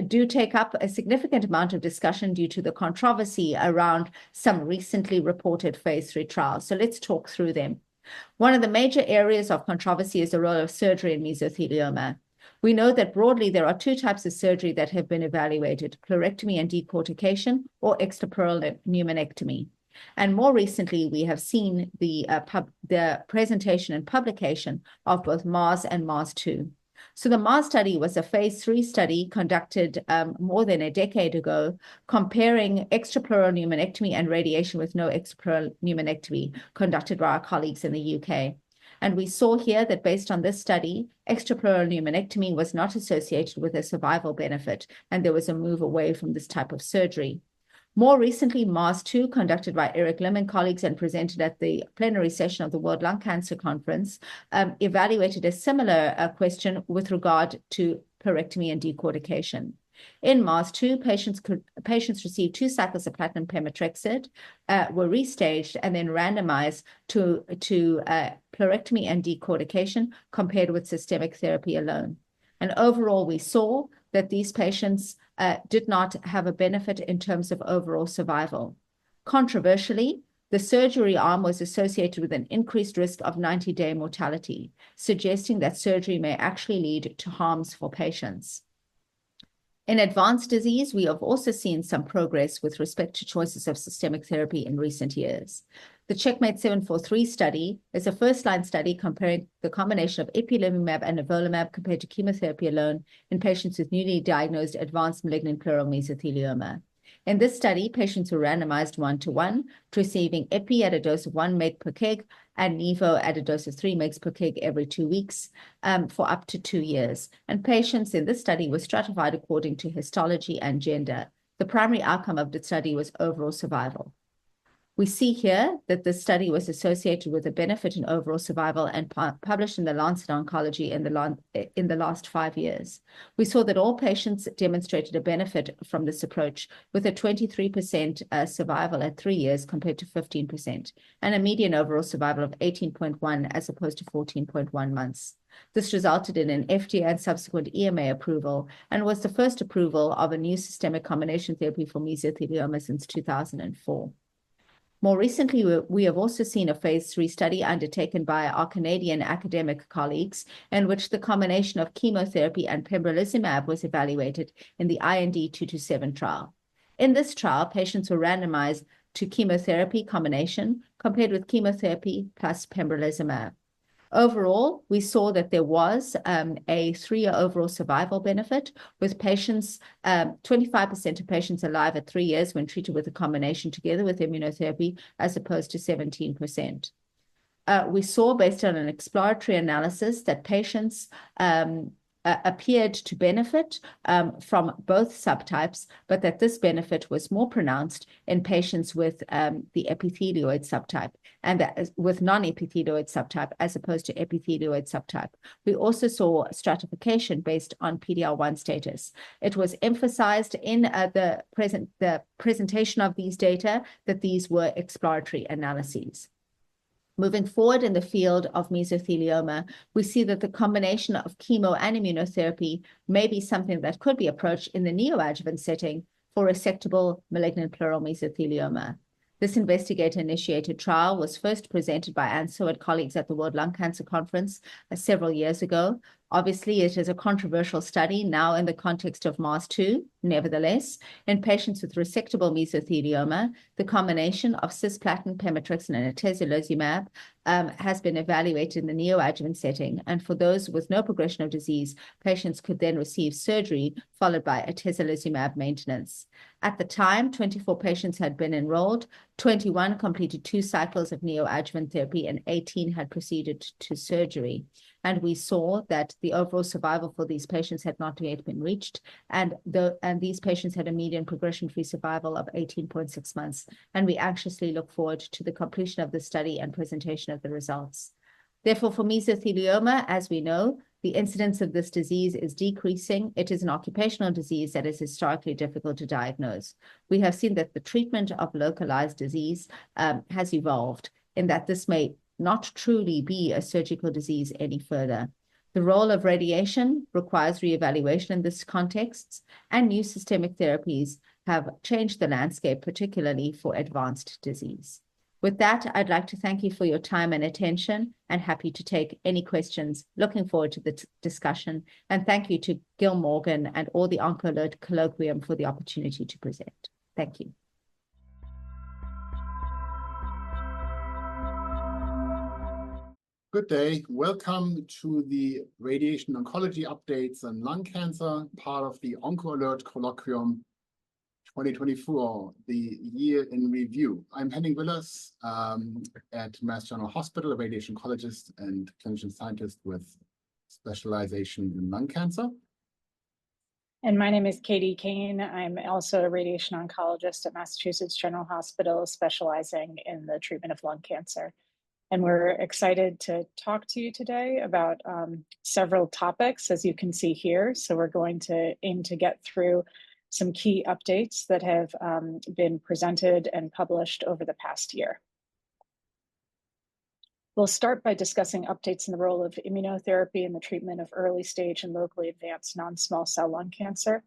do take up a significant amount of discussion due to the controversy around some recently reported phase 3 trials. So let's talk through them. One of the major areas of controversy is the role of surgery in mesothelioma. We know that broadly there are 2 types of surgery that have been evaluated: pleurectomy and decortication, or extrapleural pneumonectomy. And more recently, we have seen the presentation and publication of both MARS and MARS-2. So the MARS study was a phase 3 study conducted more than a decade ago, comparing extrapleural pneumonectomy and radiation with no extrapleural pneumonectomy conducted by our colleagues in the UK. And we saw here that based on this study, extrapleural pneumonectomy was not associated with a survival benefit, and there was a move away from this type of surgery. More recently, MARS-2, conducted by Eric Lim and colleagues and presented at the plenary session of the World Lung Cancer Conference, evaluated a similar question with regard to pleurectomy and decortication. In MARS-2, patients received 2 cycles of platinum pemetrexed, were restaged, and then randomized to pleurectomy and decortication compared with systemic therapy alone. And overall, we saw that these patients did not have a benefit in terms of overall survival. Controversially, the surgery arm was associated with an increased risk of 90-day mortality, suggesting that surgery may actually lead to harms for patients. In advanced disease, we have also seen some progress with respect to choices of systemic therapy in recent years. The CheckMate 743 study is a first-line study comparing the combination of ipilimumab and nivolumab compared to chemotherapy alone in patients with newly diagnosed advanced malignant pleural mesothelioma. In this study, patients were randomized 1-to-1 to receiving epi at a dose of 1 mg per kg and nivo at a dose of 3 mg per kg every 2 weeks for up to 2 years. And patients in this study were stratified according to histology and gender. The primary outcome of the study was overall survival. We see here that the study was associated with a benefit in overall survival and published in the Lancet Oncology in the last 5 years. We saw that all patients demonstrated a benefit from this approach, with a 23% survival at 3 years compared to 15%, and a median overall survival of 18.1 as opposed to 14.1 months. This resulted in an FDA and subsequent EMA approval and was the first approval of a new systemic combination therapy for mesothelioma since 2004. More recently, we have also seen a phase 3 study undertaken by our Canadian academic colleagues in which the combination of chemotherapy and pembrolizumab was evaluated in the IND 227 trial. In this trial, patients were randomized to chemotherapy combination compared with chemotherapy plus pembrolizumab. Overall, we saw that there was a 3-year overall survival benefit, with patients, 25% of patients alive at 3 years when treated with a combination together with immunotherapy, as opposed to 17%. We saw, based on an exploratory analysis, that patients appeared to benefit from both subtypes, but that this benefit was more pronounced in patients with the epithelioid subtype and with non-epithelioid subtype as opposed to epithelioid subtype. We also saw stratification based on PD-L1 status. It was emphasized in the presentation of these data that these were exploratory analyses. Moving forward in the field of mesothelioma, we see that the combination of chemo and immunotherapy may be something that could be approached in the neoadjuvant setting for resectable malignant pleural mesothelioma. This investigator-initiated trial was first presented by Anne So and colleagues at the World Lung Cancer Conference several years ago. Obviously, it is a controversial study now in the context of MARS-2. Nevertheless, in patients with resectable mesothelioma, the combination of cisplatin, pemetrexed, and atezolizumab has been evaluated in the neoadjuvant setting. And for those with no progression of disease, patients could then receive surgery followed by atezolizumab maintenance. At the time, 24 patients had been enrolled, 21 completed 2 cycles of neoadjuvant therapy, and 18 had proceeded to surgery. And we saw that the overall survival for these patients had not yet been reached, and these patients had a median progression-free survival of 18.6 months. And we anxiously look forward to the completion of the study and presentation of the results. Therefore, for mesothelioma, as we know, the incidence of this disease is decreasing. It is an occupational disease that is historically difficult to diagnose. We have seen that the treatment of localized disease has evolved in that this may not truly be a surgical disease any further. The role of radiation requires reevaluation in this context, and new systemic therapies have changed the landscape, particularly for advanced disease. With that, I'd like to thank you for your time and attention, and happy to take any questions. Looking forward to the discussion, and thank you to Gil Morgan and all the OncoAlert Colloquium for the opportunity to present. Thank you. Good day. Welcome to the Radiation Oncology Updates on Lung Cancer, part of the OncoAlert Colloquium 2024, the year in review. I'm Henning Willers at Mass General Hospital, a radiation oncologist and clinician scientist with specialization in lung cancer. And my name is Katie Kane. I'm also a radiation oncologist at Massachusetts General Hospital, specializing in the treatment of lung cancer. And we're excited to talk to you today about several topics, as you can see here. So we're going to aim to get through some key updates that have been presented and published over the past year. We'll start by discussing updates in the role of immunotherapy in the treatment of early stage and locally advanced non-small cell lung cancer.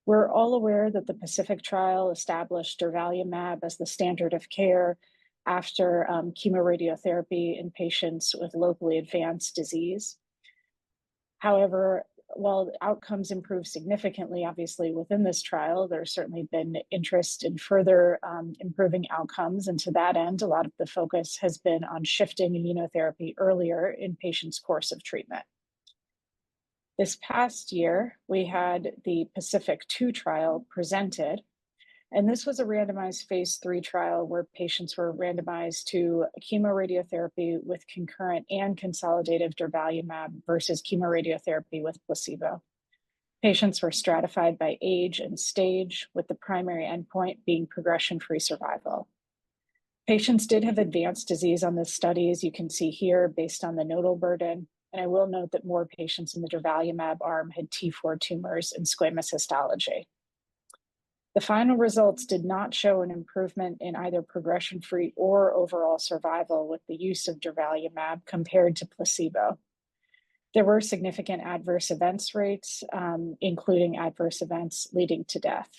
We're all aware that the PACIFIC trial established durvalumab as the standard of care after chemoradiotherapy in patients with locally advanced disease. However, while outcomes improved significantly, obviously, within this trial, there's certainly been interest in further improving outcomes. And to that end, a lot of the focus has been on shifting immunotherapy earlier in patients' course of treatment. This past year, we had the PACIFIC-2 trial presented. And this was a randomized phase 3 trial where patients were randomized to chemoradiotherapy with concurrent and consolidative durvalumab versus chemoradiotherapy with placebo. Patients were stratified by age and stage, with the primary endpoint being progression-free survival. Patients did have advanced disease on this study, as you can see here, based on the nodal burden. And I will note that more patients in the durvalumab arm had T4 tumors and squamous histology. The final results did not show an improvement in either progression-free or overall survival with the use of durvalumab compared to placebo. There were significant adverse events rates, including adverse events leading to death.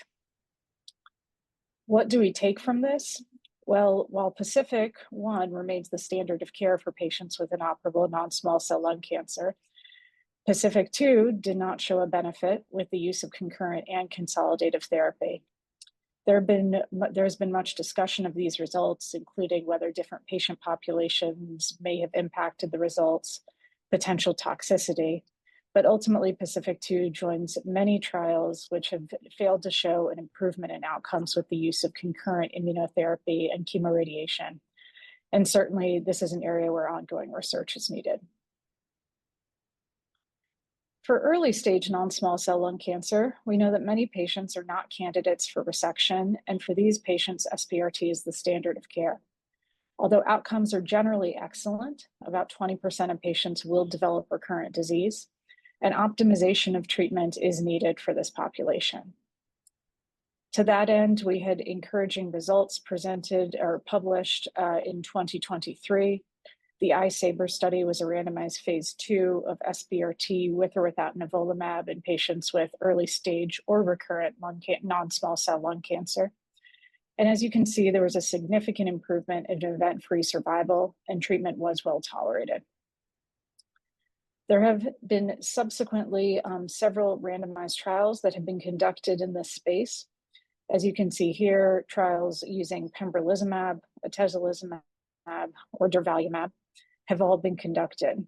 What do we take from this? Well, while PACIFIC-1 remains the standard of care for patients with inoperable non-small cell lung cancer, PACIFIC-2 did not show a benefit with the use of concurrent and consolidative therapy. There's been much discussion of these results, including whether different patient populations may have impacted the results, potential toxicity, but ultimately PACIFIC-2 joins many trials which have failed to show an improvement in outcomes with the use of concurrent immunotherapy and chemoradiation. And certainly this is an area where ongoing research is needed. For early stage non-small cell lung cancer, we know that many patients are not candidates for resection, and for these patients, SBRT is the standard of care. Although outcomes are generally excellent, about 20% of patients will develop recurrent disease, and optimization of treatment is needed for this population. To that end, we had encouraging results presented or published in 2023. The iSaber study was a randomized phase 2 of SBRT with or without nivolumab in patients with early stage or recurrent non-small cell lung cancer. And as you can see, there was a significant improvement in event-free survival, and treatment was well tolerated. There have been subsequently several randomized trials that have been conducted in this space. As you can see here, trials using pembrolizumab, atezolizumab, or durvalumab have all been conducted.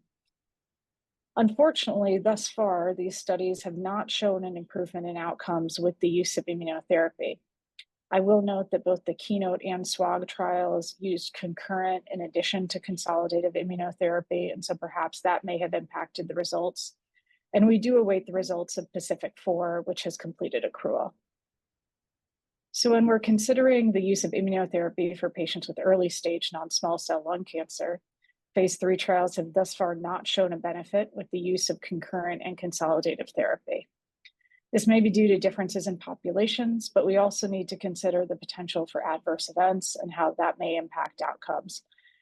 Unfortunately, thus far, these studies have not shown an improvement in outcomes with the use of immunotherapy. I will note that both the Keynote and SWOG trials used concurrent in addition to consolidative immunotherapy, and so perhaps that may have impacted the results. And we do await the results of PACIFIC-4, which has completed accrual. So when we're considering the use of immunotherapy for patients with early stage non-small cell lung cancer, phase 3 trials have thus far not shown a benefit with the use of concurrent and consolidative therapy. This may be due to differences in populations, but we also need to consider the potential for adverse events and how that may impact outcomes.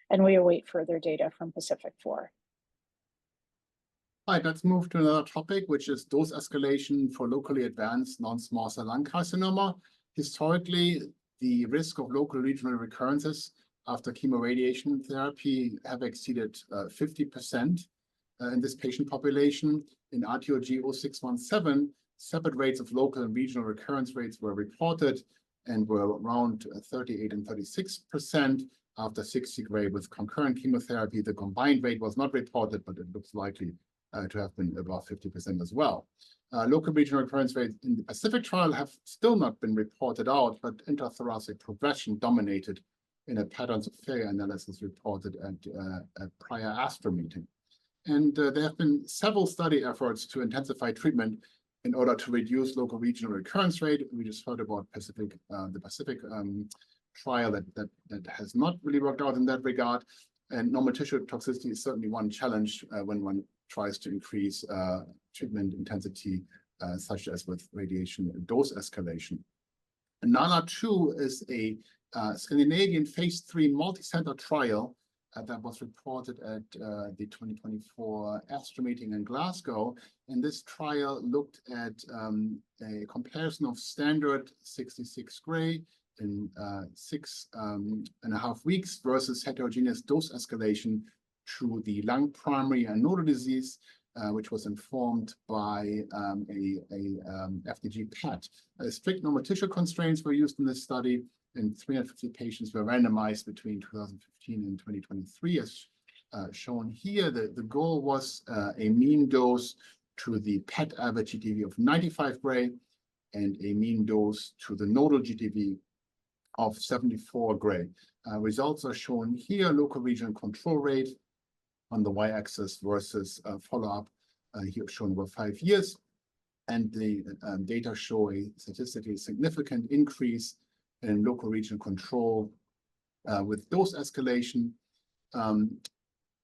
And we await further data from PACIFIC-4. All right, let's move to another topic, which is dose escalation for locally advanced non-small cell lung carcinoma. Historically, the risk of local regional recurrences after chemoradiation therapy have exceeded 50% in this patient population. In RTOG 0617, separate rates of local and regional recurrence rates were reported and were around 38 and 36%. after 60 gray with concurrent chemotherapy. The combined rate was not reported, but it looks likely to have been above 50% as well. Local regional recurrence rates in the Pacific trial have still not been reported out, but intrathoracic progression dominated in a patterns of failure analysis reported at a prior ASTRO meeting. And there have been several study efforts to intensify treatment in order to reduce local regional recurrence rate. We just heard about the Pacific trial that has not really worked out in that regard. And normal tissue toxicity is certainly one challenge when one tries to increase treatment intensity, such as with radiation dose escalation. And NALA-2 is a Scandinavian phase 3 multi-center trial that was reported at the 2024 ASTRO meeting in Glasgow. And this trial looked at a comparison of standard 66 gray in 6.5 weeks versus heterogeneous dose escalation through the lung primary and nodal disease, which was informed by a FDG PET. Strict normal tissue constraints were used in this study, and 350 patients were randomized between 2015 and 2023, as shown here. The goal was a mean dose to the PET average GTV of 95 gray and a mean dose to the nodal GTV of 74 gray. Results are shown here: local regional control rate on the y-axis versus follow-up here shown over 5 years. And the data show a statistically significant increase in local regional control with dose escalation.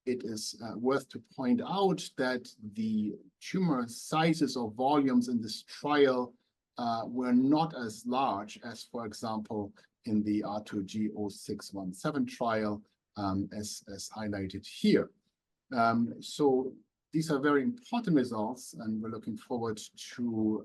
It is worth to point out that the tumor sizes or volumes in this trial were not as large as, for example, in the R2G0617 trial, as highlighted here. So these are very important results, and we're looking forward to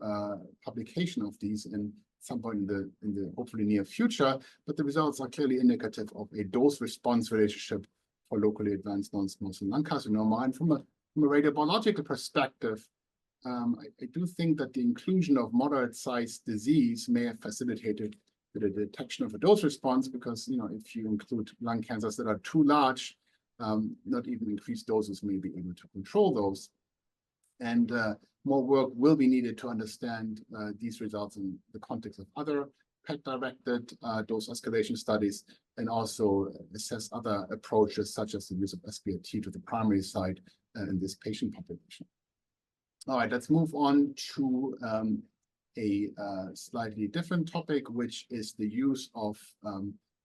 publication of these in some point in the hopefully near future. But the results are clearly indicative of a dose-response relationship for locally advanced non-small cell lung carcinoma. And from a radiobiological perspective, I do think that the inclusion of moderate-sized disease may have facilitated the detection of a dose response, because if you include lung cancers that are too large, not even increased doses may be able to control those. And more work will be needed to understand these results in the context of other PET-directed dose escalation studies, and also assess other approaches, such as the use of SBRT to the primary site in this patient population. All right, let's move on to a slightly different topic, which is the use of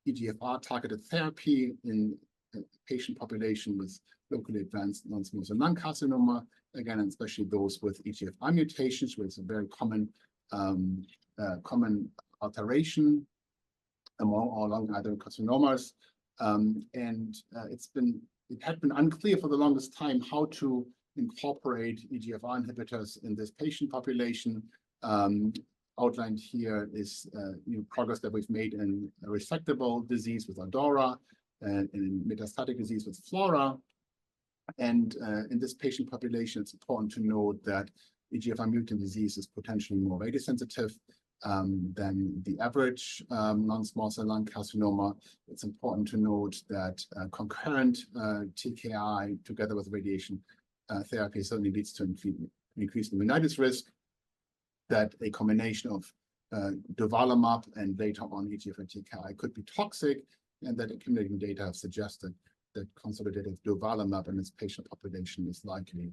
EGFR-targeted therapy in a patient population with locally advanced non-small cell lung carcinoma, again, and especially those with EGFR mutations, which is a very common alteration among all lung adenocarcinomas. It had been unclear for the longest time how to incorporate EGFR inhibitors in this patient population. Outlined here is progress that we've made in a resectable disease with ADAURA, and in metastatic disease with FLAURA. And in this patient population, it's important to note that EGFR mutant disease is potentially more radiosensitive than the average non-small cell lung carcinoma. It's important to note that concurrent TKI together with radiation therapy certainly leads to increased pneumonitis risk, that a combination of durvalumab and later on EGFR TKI could be toxic, and that accumulating data have suggested that consolidated durvalumab in this patient population is likely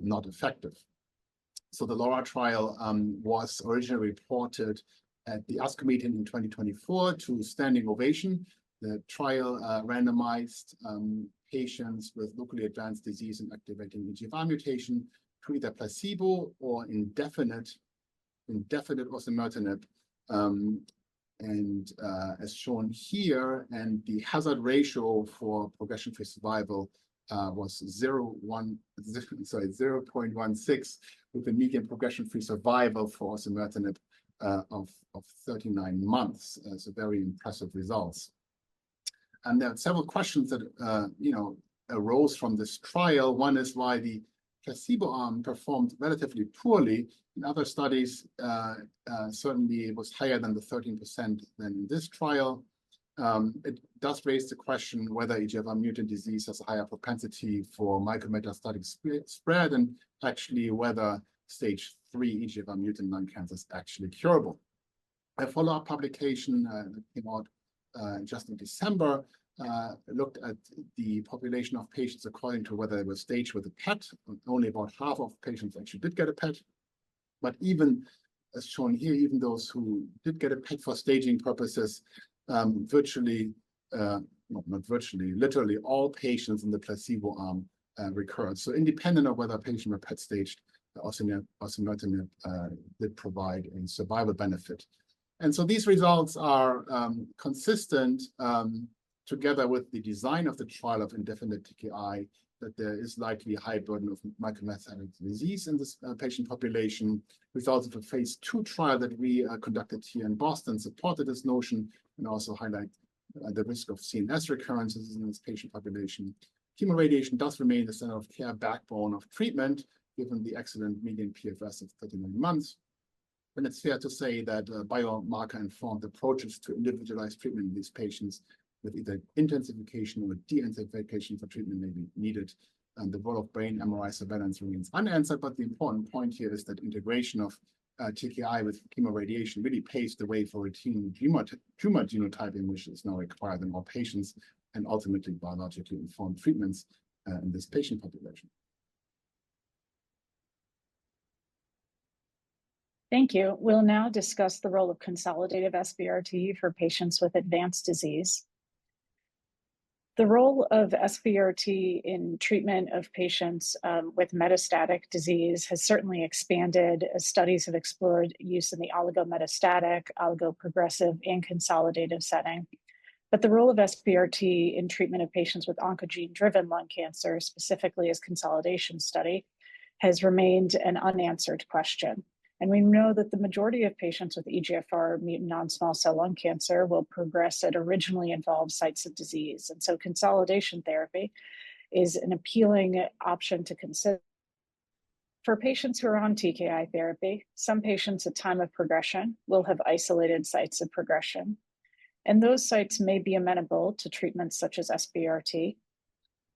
not effective. So the LAURA trial was originally reported at the ASCO meeting in 2024 to standing ovation. The trial randomized patients with locally advanced disease and activating EGFR mutation to either placebo or indefinite osimertinib. And as shown here, and the hazard ratio for progression-free survival was 0.16, with a median progression-free survival for osimertinib of 39 months. So very impressive results. And there are several questions that arose from this trial. One is why the placebo arm performed relatively poorly. In other studies, certainly it was higher than the 13% than in this trial. it does raise the question whether EGFR mutant disease has a higher propensity for micrometastatic spread, and actually whether stage 3 EGFR mutant lung cancer is actually curable. A follow-up publication that came out just in December looked at the population of patients according to whether they were staged with a PET. Only about half of patients actually did get a PET. But even, as shown here, even those who did get a PET for staging purposes, virtually, not virtually, literally all patients in the placebo arm recurred. So independent of whether a patient were PET staged, osimertinib did provide a survival benefit. And so these results are consistent together with the design of the trial of indefinite TKI, that there is likely a high burden of micrometastatic disease in this patient population. Results of a phase 2 trial that we conducted here in Boston supported this notion and also highlight the risk of CNS recurrences in this patient population. Chemoradiation does remain the standard of care backbone of treatment, given the excellent median PFS of 39 months. And it's fair to say that biomarker-informed approaches to individualized treatment in these patients with either intensification or de-intensification for treatment may be needed. And the role of brain MRI surveillance remains unanswered, but the important point here is that integration of TKI with chemoradiation really paves the way for routine tumor genotyping, which is now required in all patients, and ultimately biologically informed treatments in this patient population. Thank you. We'll now discuss the role of consolidative SBRT for patients with advanced disease. The role of SBRT in treatment of patients with metastatic disease has certainly expanded as studies have explored use in the oligometastatic, oligoprogressive, and consolidative setting. But the role of SBRT in treatment of patients with oncogene-driven lung cancer, specifically as consolidation study, has remained an unanswered question. And we know that the majority of patients with EGFR mutant non-small cell lung cancer will progress at originally involved sites of disease. And so consolidation therapy is an appealing option to consider. For patients who are on TKI therapy, some patients at time of progression will have isolated sites of progression. And those sites may be amenable to treatments such as SBRT.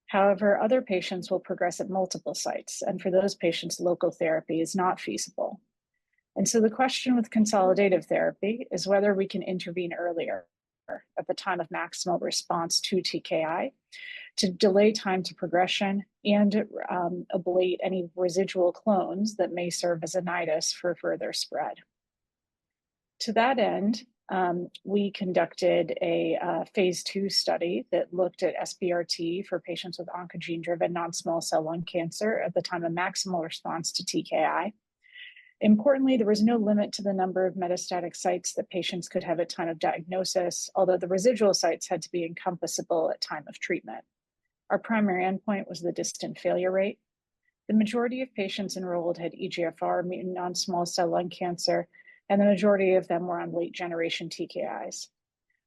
However, other patients will progress at multiple sites. And for those patients, local therapy is not feasible. And so the question with consolidative therapy is whether we can intervene earlier at the time of maximal response to TKI to delay time to progression and ablate any residual clones that may serve as a nidus for further spread. To that end, we conducted a phase 2 study that looked at SBRT for patients with oncogene-driven non-small cell lung cancer at the time of maximal response to TKI. Importantly, there was no limit to the number of metastatic sites that patients could have at time of diagnosis, although the residual sites had to be encompassable at time of treatment. Our primary endpoint was the distant failure rate. The majority of patients enrolled had EGFR mutant non-small cell lung cancer, and the majority of them were on late generation TKIs.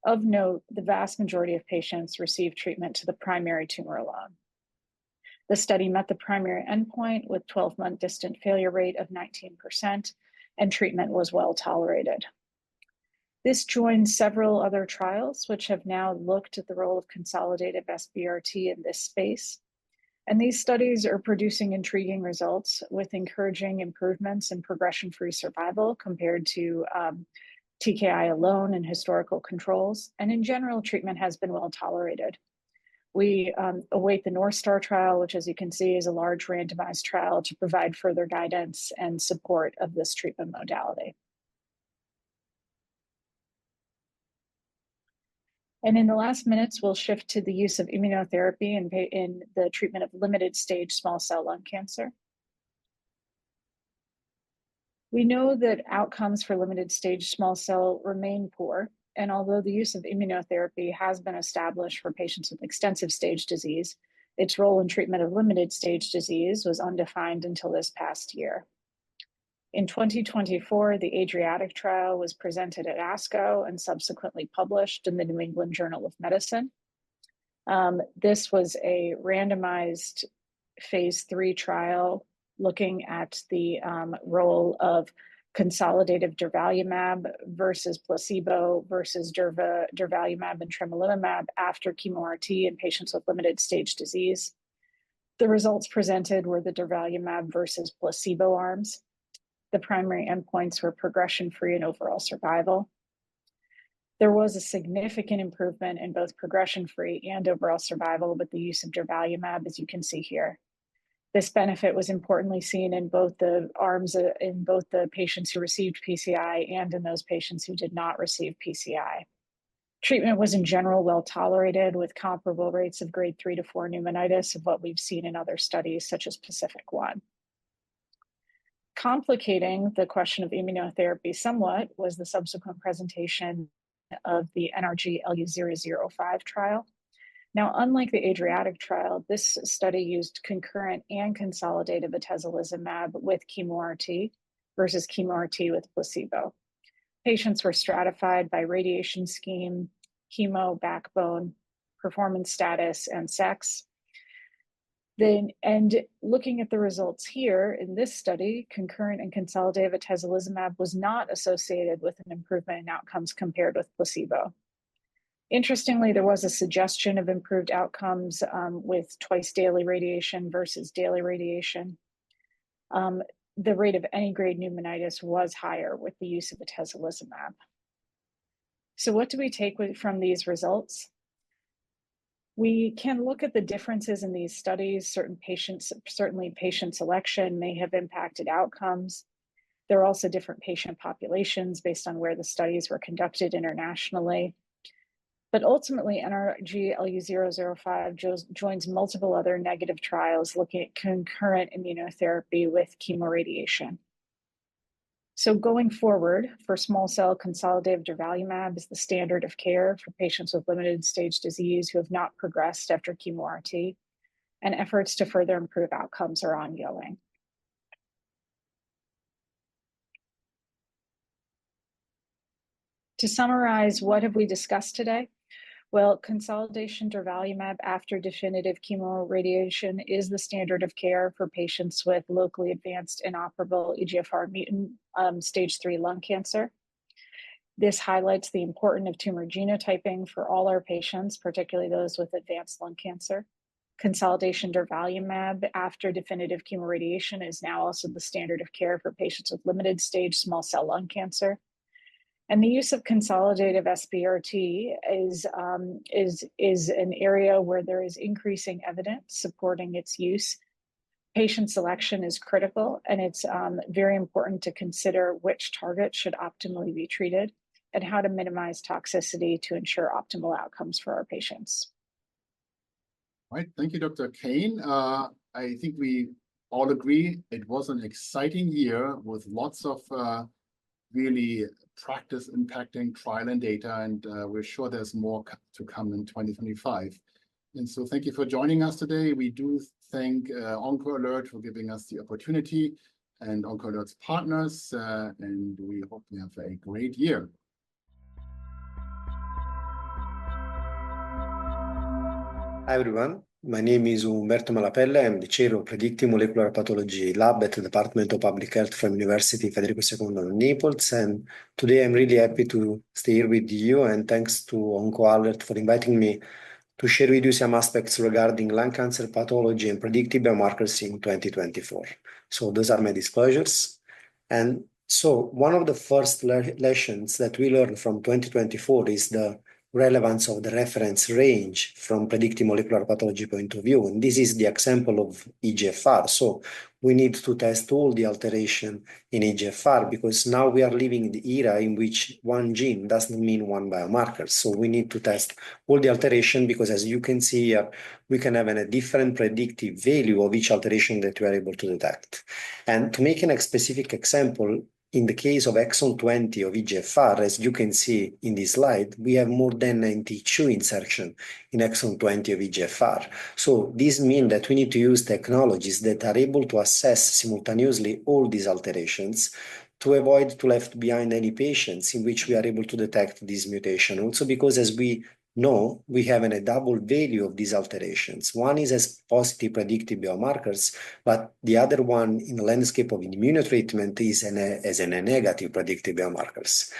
Of note, the vast majority of patients received treatment to the primary tumor alone. The study met the primary endpoint with 12-month distant failure rate of 19%, and treatment was well tolerated. This joins several other trials which have now looked at the role of consolidative SBRT in this space. And these studies are producing intriguing results with encouraging improvements in progression-free survival compared to TKI alone and historical controls. And in general, treatment has been well tolerated. We await the North Star trial, which, as you can see, is a large randomized trial to provide further guidance and support of this treatment modality. And in the last minutes, we'll shift to the use of immunotherapy in the treatment of limited stage small cell lung cancer. We know that outcomes for limited stage small cell remain poor. And although the use of immunotherapy has been established for patients with extensive stage disease, its role in treatment of limited stage disease was undefined until this past year. In 2024, the Adriatic trial was presented at ASCO and subsequently published in the New England Journal of Medicine. This was a randomized phase 3 trial looking at the role of consolidative durvalumab versus placebo versus durvalumab and tremelimumab after chemo-RT in patients with limited stage disease. The results presented were the durvalumab versus placebo arms. The primary endpoints were progression-free and overall survival. There was a significant improvement in both progression-free and overall survival with the use of durvalumab, as you can see here. This benefit was importantly seen in both the arms, in both the patients who received PCI and in those patients who did not receive PCI. Treatment was in general well tolerated with comparable rates of grade 3 to 4 pneumonitis of what we've seen in other studies such as PACIFIC-1. Complicating the question of immunotherapy somewhat was the subsequent presentation of the NRG-LU005 trial. Now, unlike the Adriatic trial, this study used concurrent and consolidative atezolizumab with chemo-RT versus chemo-RT with placebo. Patients were stratified by radiation scheme, chemo, backbone, performance status, and sex. And looking at the results here in this study, concurrent and consolidative atezolizumab was not associated with an improvement in outcomes compared with placebo. Interestingly, there was a suggestion of improved outcomes with twice daily radiation versus daily radiation. The rate of any grade pneumonitis was higher with the use of atezolizumab. So what do we take from these results? We can look at the differences in these studies. Certainly patient selection may have impacted outcomes. There are also different patient populations based on where the studies were conducted internationally. But ultimately, NRG-LU005 joins multiple other negative trials looking at concurrent immunotherapy with chemoradiation. So going forward, for small cell consolidative durvalumab is the standard of care for patients with limited stage disease who have not progressed after chemo-RT, and efforts to further improve outcomes are ongoing. To summarize, what have we discussed today? Well, consolidation durvalumab after definitive chemoradiation is the standard of care for patients with locally advanced inoperable EGFR mutant stage 3 lung cancer. This highlights the importance of tumor genotyping for all our patients, particularly those with advanced lung cancer. Consolidation durvalumab after definitive chemoradiation is now also the standard of care for patients with limited stage small cell lung cancer. And the use of consolidative SBRT is an area where there is increasing evidence supporting its use. Patient selection is critical, and it's very important to consider which target should optimally be treated and how to minimize toxicity to ensure optimal outcomes for our patients. All right, thank you, Dr. Kane. I think we all agree it was an exciting year with lots of really practice impacting trial and data, and we're sure there's more to come in 2025. And so thank you for joining us today. We do thank OncoAlert for giving us the opportunity and OncoAlert's partners, and we hope you have a great year. Hi everyone, my name is Umberto Malapelle. I'm the chair of Predictive Molecular Pathology Lab at the Department of Public Health from University Federico II of Naples. And today I'm really happy to stay here with you, and thanks to OncoAlert for inviting me to share with you some aspects regarding lung cancer pathology and predictive biomarkers in 2024. So those are my disclosures. And so one of the first lessons that we learned from 2024 is the relevance of the reference range from predictive molecular pathology point of view. And this is the example of EGFR. So we need to test all the alteration in EGFR, because now we are living in the era in which one gene doesn't mean one biomarker. So we need to test all the alteration, because as you can see here, we can have a different predictive value of each alteration that we are able to detect. And to make a specific example, in the case of exon 20 of EGFR, as you can see in this slide, we have more than 92 insertion in exon 20 of EGFR. So this means that we need to use technologies that are able to assess simultaneously all these alterations to avoid to left behind any patients in which we are able to detect this mutation. Also because, as we know we have a double value of these alterations. One is as positive predictive biomarkers, but the other one in the landscape of immunotreatment is as a negative predictive biomarkers.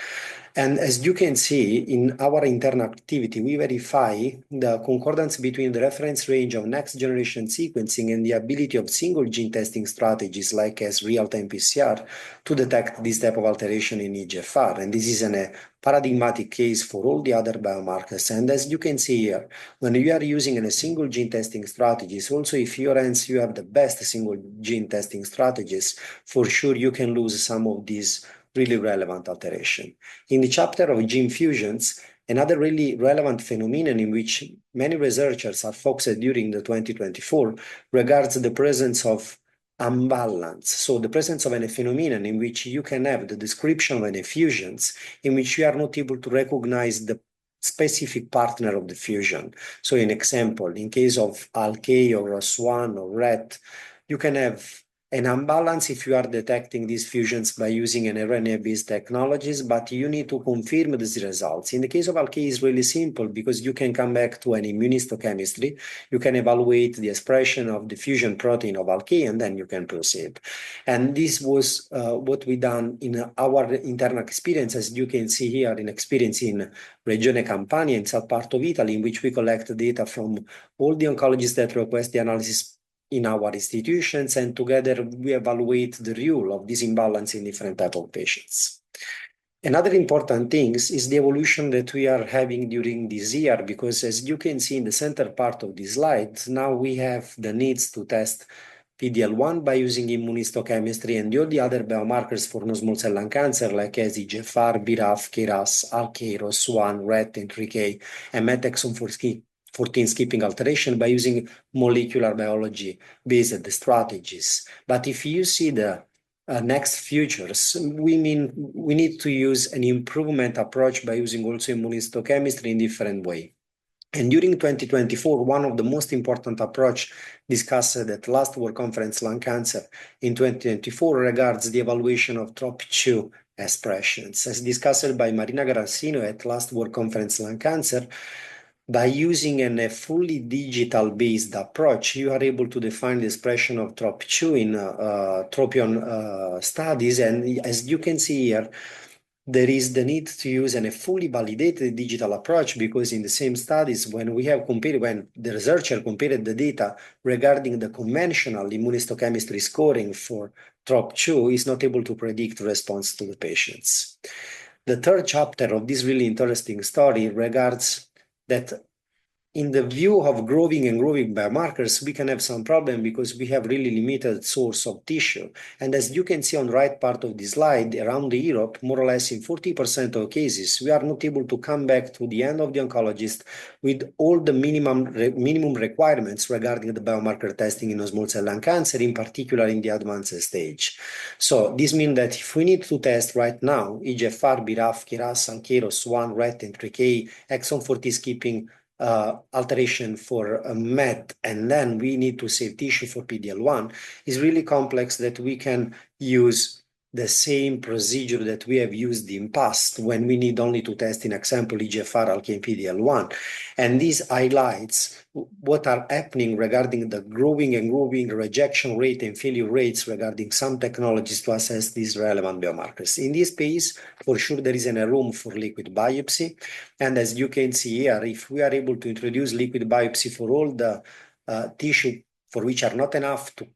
And as you can see in our internal activity, we verify the concordance between the reference range of next generation sequencing and the ability of single gene testing strategies like as real-time PCR to detect this type of alteration in EGFR. And this is a paradigmatic case for all the other biomarkers. And as you can see here, when you are using a single gene testing strategies, also if you have the best single gene testing strategies, for sure you can lose some of these really relevant alteration. In the chapter of gene fusions, another really relevant phenomenon in which many researchers are focused during the 2024 regards the presence of unbalance. So the presence of a phenomenon in which you can have the description of an fusions in which you are not able to recognize the specific partner of the fusion. So in example, in case of ALK or ROS1 or RET, you can have an imbalance if you are detecting these fusions by using an RNA-based technologies, but you need to confirm these results. In the case of ALK, it's really simple because you can come back to an immunohistochemistry, you can evaluate the expression of the fusion protein of ALK, and then you can proceed. And this was what we done in our internal experience, as you can see here, in experience in Regione Campania, in south part of Italy, in which we collect data from all the oncologists that request the analysis in our institutions, and together we evaluate the role of this imbalance in different types of patients. Another important thing is the evolution that we are having during this year, because as you can see in the center part of this slide, now we have the needs to test PD-L1 by using immunohistochemistry and all the other biomarkers for non-small cell lung cancer, like as EGFR, BRAF, KRAS, ALK, ROS1, RET, and 3K, and MET exon 14 skipping alteration by using molecular biology-based strategies. But if you see the next futures, we need to use an improvement approach by using also immunohistochemistry in different way. And during 2024, one of the most important approach discussed at last World Conference Lung Cancer in 2024 regards the evaluation of TROP2 expressions. As discussed by Marina Grassino at last World Conference Lung Cancer, by using a fully digital-based approach, you are able to define the expression of TROP2 in TROPION studies. And as you can see here, there is the need to use a fully validated digital approach, because in the same studies, when the researcher compared the data regarding the conventional immunohistochemistry scoring for TROP2, is not able to predict response to the patients. The third chapter of this really interesting story regards that in the view of growing biomarkers, we can have some problem because we have really limited source of tissue. And as you can see on the right part of this slide, around Europe, more or less in 40% of cases, we are not able to come back to the end of the oncologist with all the minimum requirements regarding the biomarker testing in non-small cell lung cancer, in particular in the advanced stage. So this means that if we need to test right now EGFR, BRAF, KRAS, ALK, ROS1, RET, and 3K, exon 40 skipping alteration for MET, and then we need to save tissue for PD-L1, is really complex that we can use the same procedure that we have used in past when we need only to test, in example, EGFR, ALK, and PD-L1. And this highlights what are happening regarding the growing rejection rate and failure rates regarding some technologies to assess these relevant biomarkers. In this space, for sure, there is a room for liquid biopsy. And as you can see here, if we are able to introduce liquid biopsy for all the tissue for which are not enough to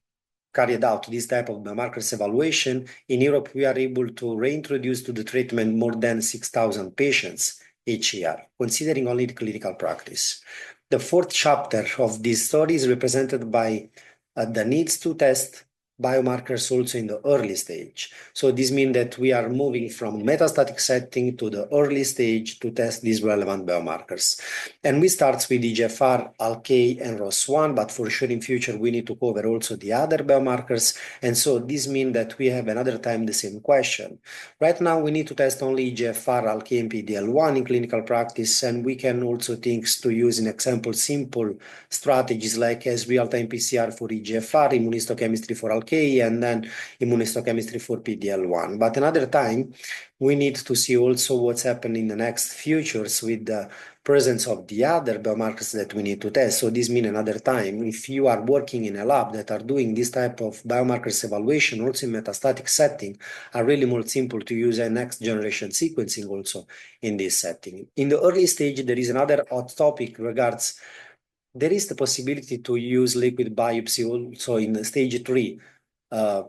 carried out this type of biomarkers evaluation, in Europe, we are able to reintroduce to the treatment more than 6,000 patients each year, considering only the clinical practice. The fourth chapter of this story is represented by the needs to test biomarkers also in the early stage. So this means that we are moving from metastatic setting to the early stage to test these relevant biomarkers. And we start with EGFR, ALK, and ROS1, but for sure in future we need to cover also the other biomarkers. And so this means that we have another time the same question. Right now we need to test only EGFR, ALK, and PD-L1 in clinical practice, and we can also think to use, in example, simple strategies like as real-time PCR for EGFR, immunohistochemistry for ALK, K, and then immunohistochemistry for PD-L1. But another time, we need to see also what's happening in the next futures with the presence of the other biomarkers that we need to test. So this means another time, if you are working in a lab that are doing this type of biomarkers evaluation, also in metastatic setting, are really more simple to use a next generation sequencing also in this setting. In the early stage, there is another hot topic regards, there is the possibility to use liquid biopsy also in the stage 3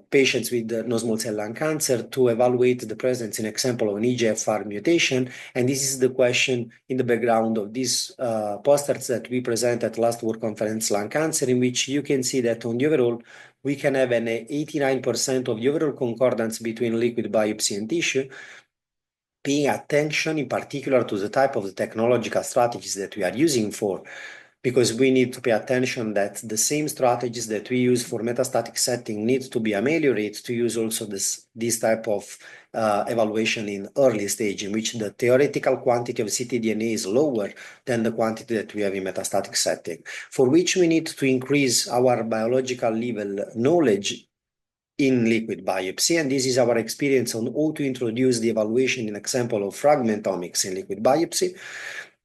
patients with non-small cell lung cancer to evaluate the presence, in example, of an EGFR mutation. And this is the question in the background of these posters that we present at last World Conference Lung Cancer, in which you can see that on the overall, we can have an 89% of the overall concordance between liquid biopsy and tissue, paying attention in particular to the type of the technological strategies that we are using for, because we need to pay attention that the same strategies that we use for metastatic setting need to be ameliorated to use also this type of evaluation in early stage, in which the theoretical quantity of ctDNA is lower than the quantity that we have in metastatic setting, for which we need to increase our biological level knowledge in liquid biopsy. And this is our experience on how to introduce the evaluation in example of fragmentomics in liquid biopsy,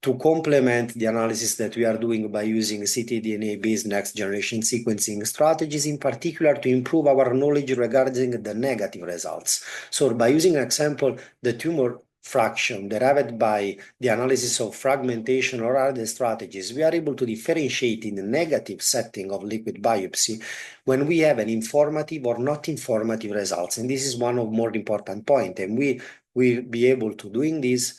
to complement the analysis that we are doing by using ctDNA-based next-generation sequencing strategies, in particular to improve our knowledge regarding the negative results. So by using an example, the tumor fraction derived by the analysis of fragmentation or other strategies, we are able to differentiate in the negative setting of liquid biopsy when we have an informative or not informative results. And this is one of more important points. And we will be able to doing this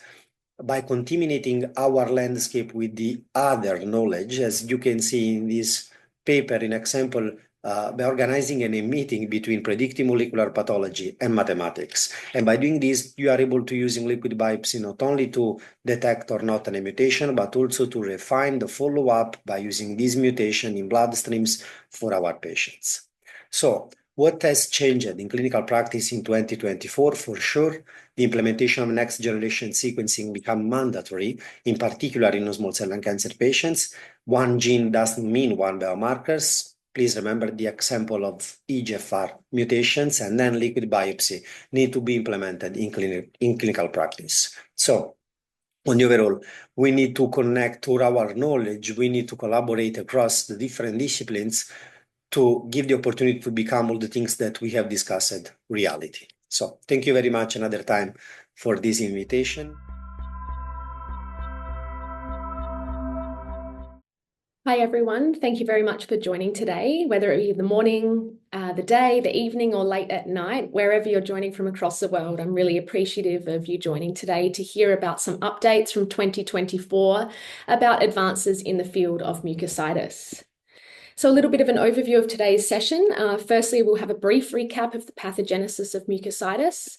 by contaminating our landscape with the other knowledge, as you can see in this paper, in example, by organizing a meeting between predictive molecular pathology and mathematics. And by doing this, you are able to using liquid biopsy not only to detect or not a mutation, but also to refine the follow-up by using this mutation in blood streams for our patients. So what has changed in clinical practice in 2024? For sure, the implementation of next generation sequencing become mandatory, in particular in non-small cell lung cancer patients. One gene doesn't mean one biomarkers. Please remember the example of EGFR mutations, and then liquid biopsy need to be implemented in clinical practice. So on the overall, we need to connect to our knowledge. We need to collaborate across the different disciplines to give the opportunity to become all the things that we have discussed reality. So thank you very much another time for this invitation. Hi everyone, thank you very much for joining today, whether it be the morning, the day, the evening, or late at night, wherever you're joining from across the world. I'm really appreciative of you joining today to hear about some updates from 2024 about advances in the field of mucositis. So a little bit of an overview of today's session. Firstly, we'll have a brief recap of the pathogenesis of mucositis.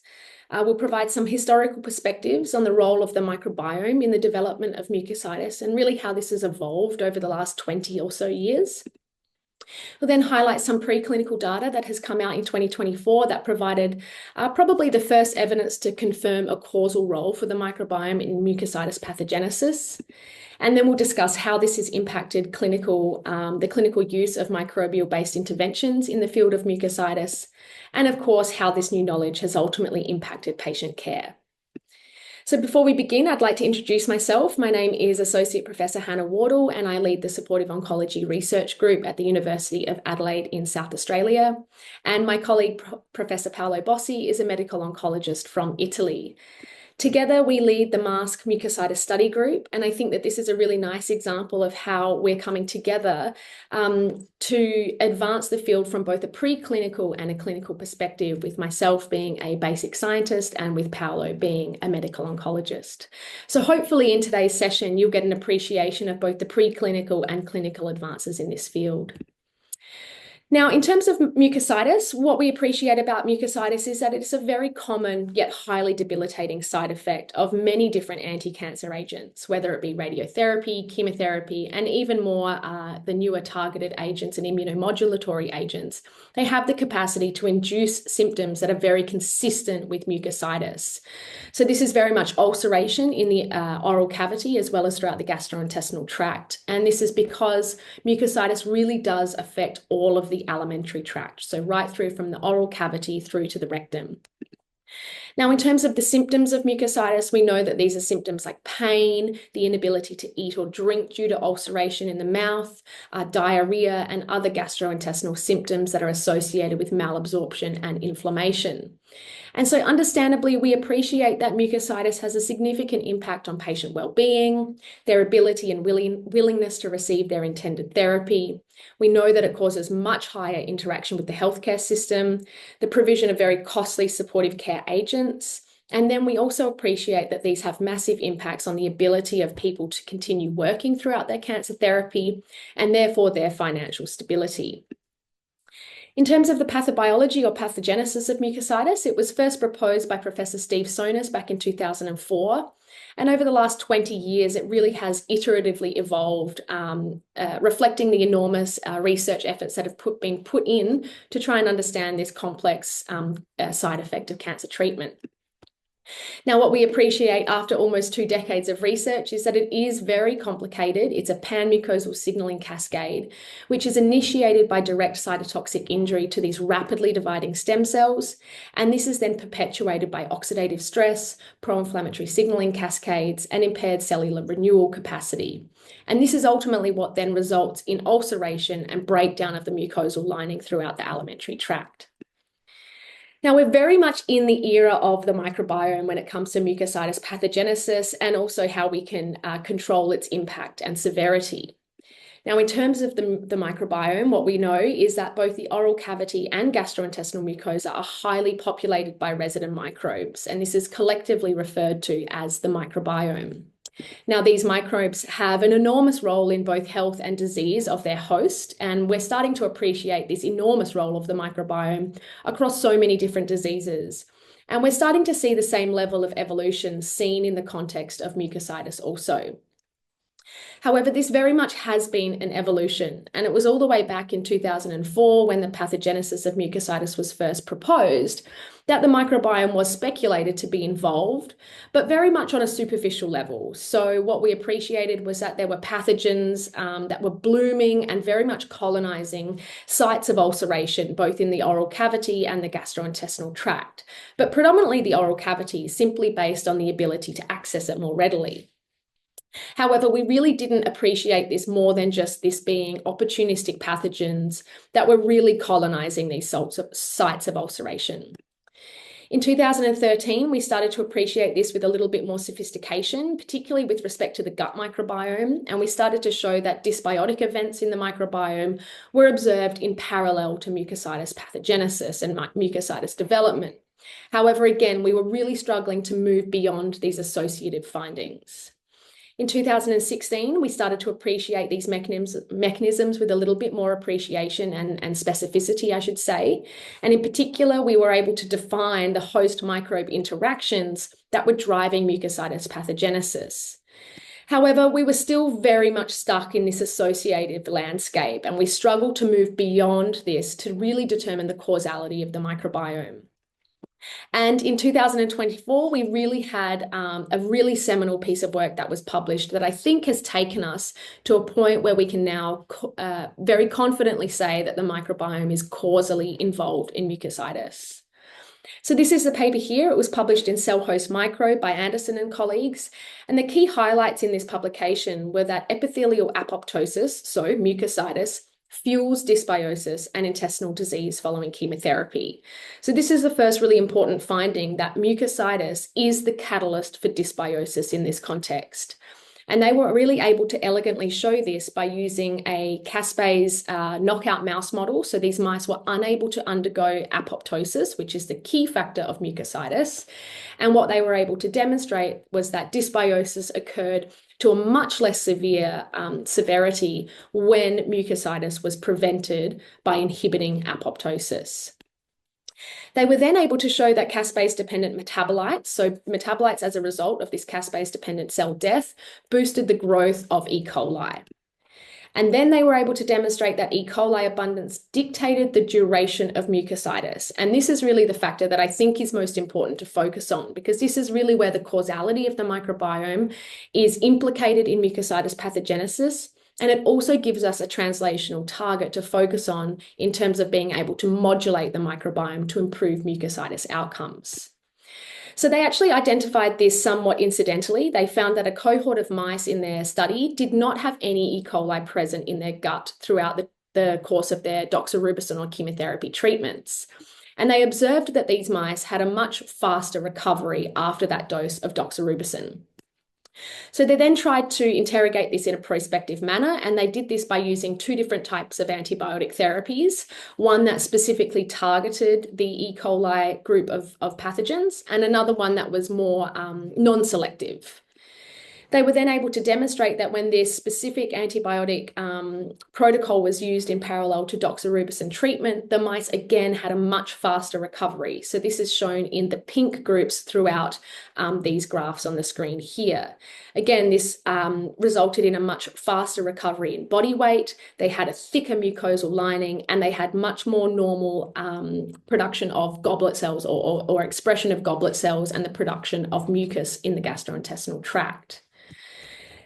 We'll provide some historical perspectives on the role of the microbiome in the development of mucositis and really how this has evolved over the last 20 or so years. We'll then highlight some preclinical data that has come out in 2024 that provided probably the first evidence to confirm a causal role for the microbiome in mucositis pathogenesis. And then we'll discuss how this has impacted the clinical use of microbial-based interventions in the field of mucositis, and of course, how this new knowledge has ultimately impacted patient care. So before we begin, I'd like to introduce myself. My name is Associate Professor Hannah Wardle, and I lead the Supportive Oncology Research Group at the University of Adelaide in South Australia. And my colleague, Professor Paolo Bossi, is a medical oncologist from Italy. Together, we lead the MASK Mucositis Study Group, and I think that this is a really nice example of how we're coming together to advance the field from both a preclinical and a clinical perspective, with myself being a basic scientist and with Paolo being a medical oncologist. So hopefully in today's session, you'll get an appreciation of both the preclinical and clinical advances in this field. Now, in terms of mucositis, what we appreciate about mucositis is that it's a very common yet highly debilitating side effect of many different anti-cancer agents, whether it be radiotherapy, chemotherapy, and even more the newer targeted agents and immunomodulatory agents. They have the capacity to induce symptoms that are very consistent with mucositis. So this is very much ulceration in the oral cavity as well as throughout the gastrointestinal tract. And this is because mucositis really does affect all of the the alimentary tract, so right through from the oral cavity through to the rectum. Now, in terms of the symptoms of mucositis, we know that these are symptoms like pain, the inability to eat or drink due to ulceration in the mouth, diarrhea, and other gastrointestinal symptoms that are associated with malabsorption and inflammation. And so understandably, we appreciate that mucositis has a significant impact on patient well-being, their ability and willingness to receive their intended therapy. We know that it causes much higher interaction with the healthcare system, the provision of very costly supportive care agents, and then we also appreciate that these have massive impacts on the ability of people to continue working throughout their cancer therapy and therefore their financial stability. In terms of the pathobiology or pathogenesis of mucositis, it was first proposed by Professor Steve Sonis back in 2004. And over the last 20 years, it really has iteratively evolved, reflecting the enormous research efforts that have been put in to try and understand this complex side effect of cancer treatment. Now, what we appreciate after almost 2 decades of research is that it is very complicated. It's a pan-mucosal signaling cascade, which is initiated by direct cytotoxic injury to these rapidly dividing stem cells. And this is then perpetuated by oxidative stress, pro-inflammatory signaling cascades, and impaired cellular renewal capacity. And this is ultimately what then results in ulceration and breakdown of the mucosal lining throughout the alimentary tract. Now, we're very much in the era of the microbiome when it comes to mucositis pathogenesis and also how we can control its impact and severity. Now, in terms of the microbiome, what we know is that both the oral cavity and gastrointestinal mucosa are highly populated by resident microbes, and this is collectively referred to as the microbiome. Now, these microbes have an enormous role in both health and disease of their host, and we're starting to appreciate this enormous role of the microbiome across so many different diseases. And we're starting to see the same level of evolution seen in the context of mucositis also. However, this very much has been an evolution, and it was all the way back in 2004 when the pathogenesis of mucositis was first proposed that the microbiome was speculated to be involved, but very much on a superficial level. So what we appreciated was that there were pathogens that were blooming and very much colonizing sites of ulceration, both in the oral cavity and the gastrointestinal tract, but predominantly the oral cavity, simply based on the ability to access it more readily. However, we really didn't appreciate this more than just this being opportunistic pathogens that were really colonizing these sites of ulceration. In 2013, we started to appreciate this with a little bit more sophistication, particularly with respect to the gut microbiome, and we started to show that dysbiotic events in the microbiome were observed in parallel to mucositis pathogenesis and mucositis development. However, again, we were really struggling to move beyond these associative findings. In 2016, we started to appreciate these mechanisms with a little bit more appreciation and specificity, I should say. And in particular, we were able to define the host microbe interactions that were driving mucositis pathogenesis. However, we were still very much stuck in this associative landscape, and we struggled to move beyond this to really determine the causality of the microbiome. And in 2024, we really had a really seminal piece of work that was published that I think has taken us to a point where we can now very confidently say that the microbiome is causally involved in mucositis. So this is the paper here. It was published in Cell Host Microbe by Anderson and colleagues. And the key highlights in this publication were that epithelial apoptosis, so mucositis, fuels dysbiosis and intestinal disease following chemotherapy. So this is the first really important finding, that mucositis is the catalyst for dysbiosis in this context. And they were really able to elegantly show this by using a caspase knockout mouse model. So these mice were unable to undergo apoptosis, which is the key factor of mucositis. And what they were able to demonstrate was that dysbiosis occurred to a much less severe severity when mucositis was prevented by inhibiting apoptosis. They were then able to show that caspase-dependent metabolites, so metabolites as a result of this caspase-dependent cell death, boosted the growth of E. coli. And then they were able to demonstrate that E. coli abundance dictated the duration of mucositis. And this is really the factor that I think is most important to focus on, because this is really where the causality of the microbiome is implicated in mucositis pathogenesis. And it also gives us a translational target to focus on in terms of being able to modulate the microbiome to improve mucositis outcomes. So they actually identified this somewhat incidentally. They found that a cohort of mice in their study did not have any E. coli present in their gut throughout the course of their doxorubicin or chemotherapy treatments. And they observed that these mice had a much faster recovery after that dose of doxorubicin. So they then tried to interrogate this in a prospective manner, and they did this by using two different types of antibiotic therapies, one that specifically targeted the E. coli group of pathogens, and another one that was more non-selective. They were then able to demonstrate that when this specific antibiotic protocol was used in parallel to doxorubicin treatment, the mice again had a much faster recovery. So this is shown in the pink groups throughout these graphs on the screen here. Again, this resulted in a much faster recovery in body weight. They had a thicker mucosal lining, and they had much more normal production of goblet cells or expression of goblet cells and the production of mucus in the gastrointestinal tract.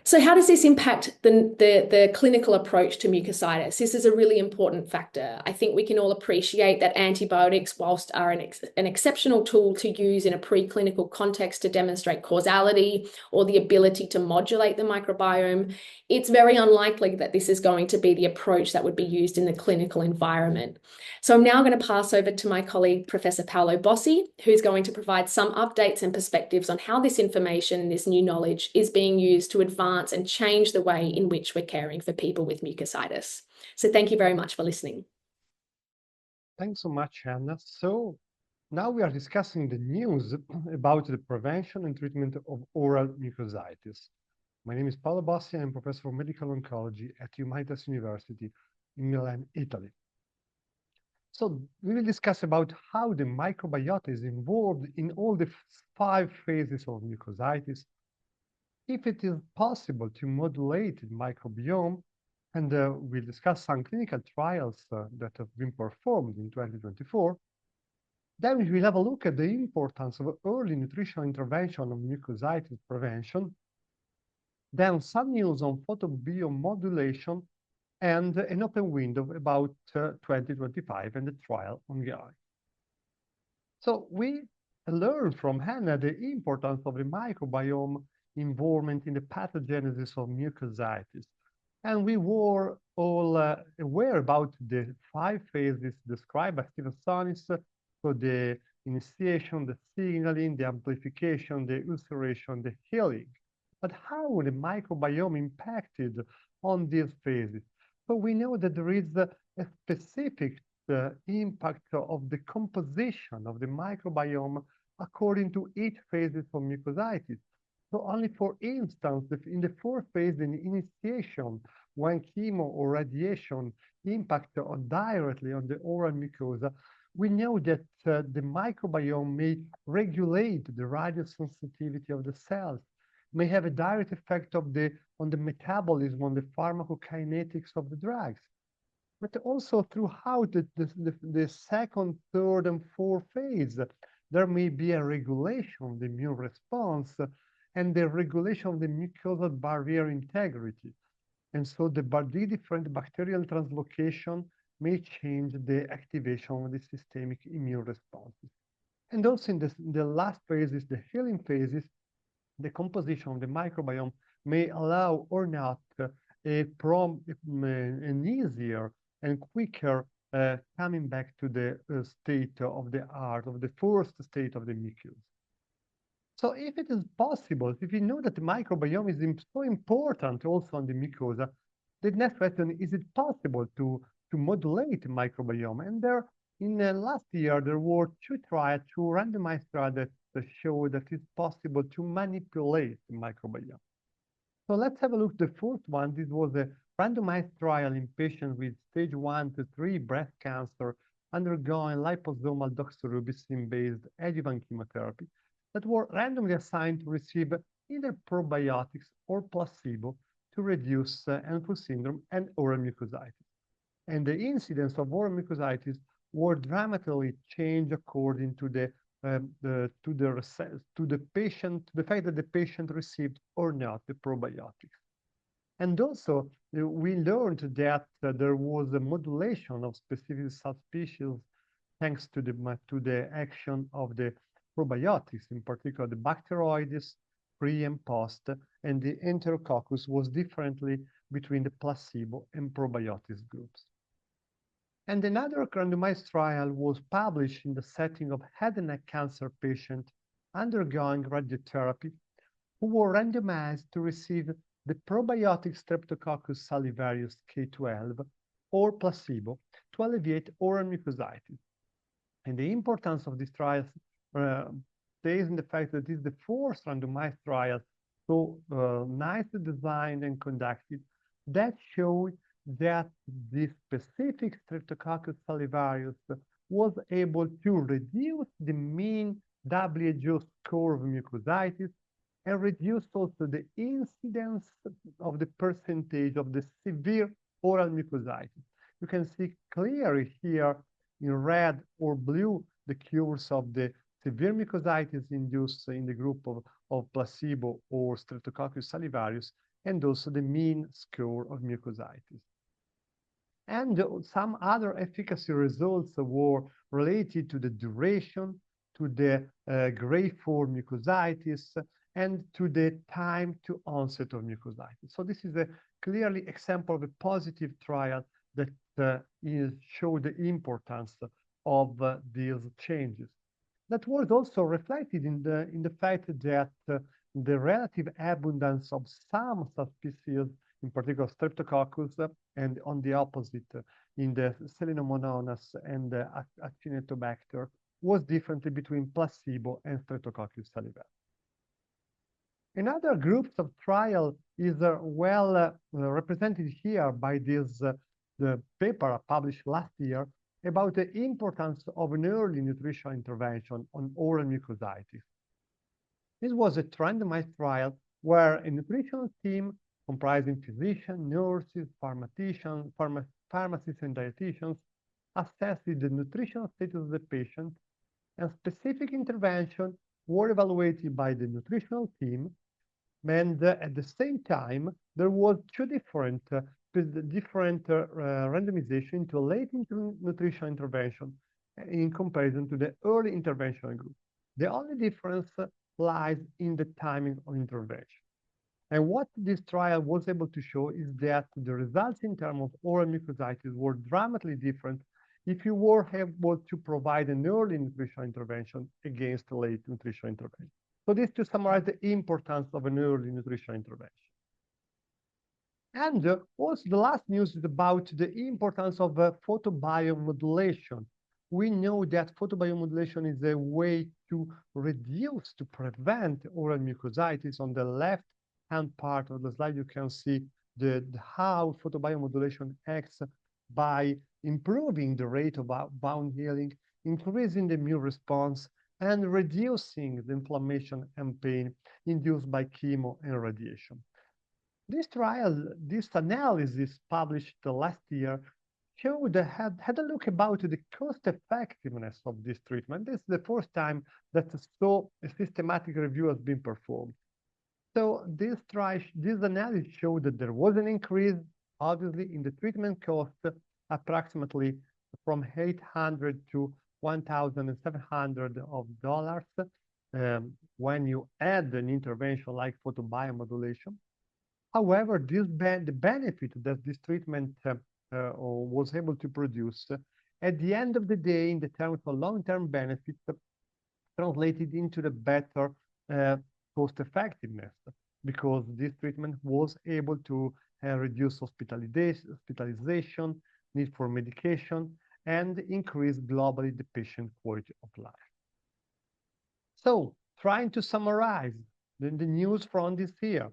So how does this impact the clinical approach to mucositis? This is a really important factor. I think we can all appreciate that antibiotics, whilst are an exceptional tool to use in a preclinical context to demonstrate causality or the ability to modulate the microbiome, it's very unlikely that this is going to be the approach that would be used in the clinical environment. So I'm now going to pass over to my colleague, Professor Paolo Bossi, who's going to provide some updates and perspectives on how this information and this new knowledge is being used to advance and change the way in which we're caring for people with mucositis. So thank you very much for listening. Thanks so much, Hannah. So now we are discussing the news about the prevention and treatment of oral mucositis. My name is Paolo Bossi. I'm Professor of Medical Oncology at Humanitas University in Milan, Italy. So we will discuss about how the microbiota is involved in all the 5 phases of mucositis, if it is possible to modulate the microbiome, and we'll discuss some clinical trials that have been performed in 2024. Then we will have a look at the importance of early nutritional intervention on mucositis prevention. Then some news on photobiomodulation and an open window about 2025 and the trial ongoing. So we learned from Hannah the importance of the microbiome involvement in the pathogenesis of mucositis. And we were all aware about the 5 phases described by Stephen Sonis, so the initiation, the signaling, the amplification, the ulceration, the healing. But how the microbiome impacted on these phases? So we know that there is a specific impact of the composition of the microbiome according to each phase of mucositis. So only for instance, in the 4th phase, in initiation, when chemo or radiation impact directly on the oral mucosa, we know that the microbiome may regulate the radiosensitivity of the cells, may have a direct effect on the metabolism, on the pharmacokinetics of the drugs. But also throughout the 2nd, 3rd, and 4th phase, there may be a regulation of the immune response and the regulation of the mucosal barrier integrity. And so the different bacterial translocation may change the activation of the systemic immune responses. And also in the last phases, the healing phases, the composition of the microbiome may allow or not an easier and quicker coming back to the state of the art, of the first state of the mucus. So if it is possible, if you know that the microbiome is so important also on the mucosa, the next question, is it possible to modulate the microbiome? And there, in last year, there were 2 randomized trials that show that it's possible to manipulate the microbiome. So let's have a look at the first one. This was a randomized trial in patients with stage 1 to 3 breast cancer undergoing liposomal doxorubicin-based adjuvant chemotherapy that were randomly assigned to receive either probiotics or placebo to reduce Enfield syndrome and oral mucositis. And the incidence of oral mucositis were dramatically changed according to the fact that the patient received or not the probiotics. And also, we learned that there was a modulation of specific subspecies thanks to the action of the probiotics, in particular the Bacteroides, pre and post, and the Enterococcus was differently between the placebo and probiotics groups. And another randomized trial was published in the setting of head and neck cancer patients undergoing radiotherapy who were randomized to receive the probiotic Streptococcus salivarius K12 or placebo to alleviate oral mucositis. And the importance of this trial stays in the fact that this is the fourth randomized trial, so nicely designed and conducted, that showed that this specific Streptococcus salivarius was able to reduce the mean WHO score of mucositis and reduce also the incidence of the percentage of the severe oral mucositis. You can see clearly here in red or blue the cures of the severe mucositis induced in the group of placebo or Streptococcus salivarius, and also the mean score of mucositis. And some other efficacy results were related to the duration, to the grade 4 mucositis, and to the time to onset of mucositis. So this is a clearly example of a positive trial that showed the importance of these changes. That was also reflected in the fact that the relative abundance of some subspecies, in particular Streptococcus, and on the opposite, in the Selenomonas and the Acinetobacter, was differently between placebo and Streptococcus salivarius. Another group of trial is well represented here by this the paper published last year about the importance of an early nutritional intervention on oral mucositis. This was a randomized trial where a nutritional team comprising physicians, nurses, pharmacists, and dietitians assessed the nutritional status of the patient, and specific interventions were evaluated by the nutritional team. And at the same time, there was two different randomization into late nutritional intervention in comparison to the early intervention group. The only difference lies in the timing of intervention. And what this trial was able to show is that the results in terms of oral mucositis were dramatically different if you were able to provide an early nutritional intervention against a late nutritional intervention. So this to summarize the importance of an early nutritional intervention. And also the last news is about the importance of photobiomodulation. We know that photobiomodulation is a way to reduce, to prevent oral mucositis. On the left-hand part of the slide, you can see how photobiomodulation acts by improving the rate of wound healing, increasing the immune response, and reducing the inflammation and pain induced by chemo and radiation. This trial, this analysis published last year, had a look about the cost effectiveness of this treatment. This is the first time that a systematic review has been performed. So this analysis showed that there was an increase, obviously, in the treatment cost, approximately from $800 to $1,700 when you add an intervention like photobiomodulation. However, the benefit that this treatment was able to produce, at the end of the day, in the terms of long-term benefits, translated into the better cost effectiveness, because this treatment was able to reduce hospitalization, need for medication, and increase globally the patient quality of life. So, trying to summarize the news from this year,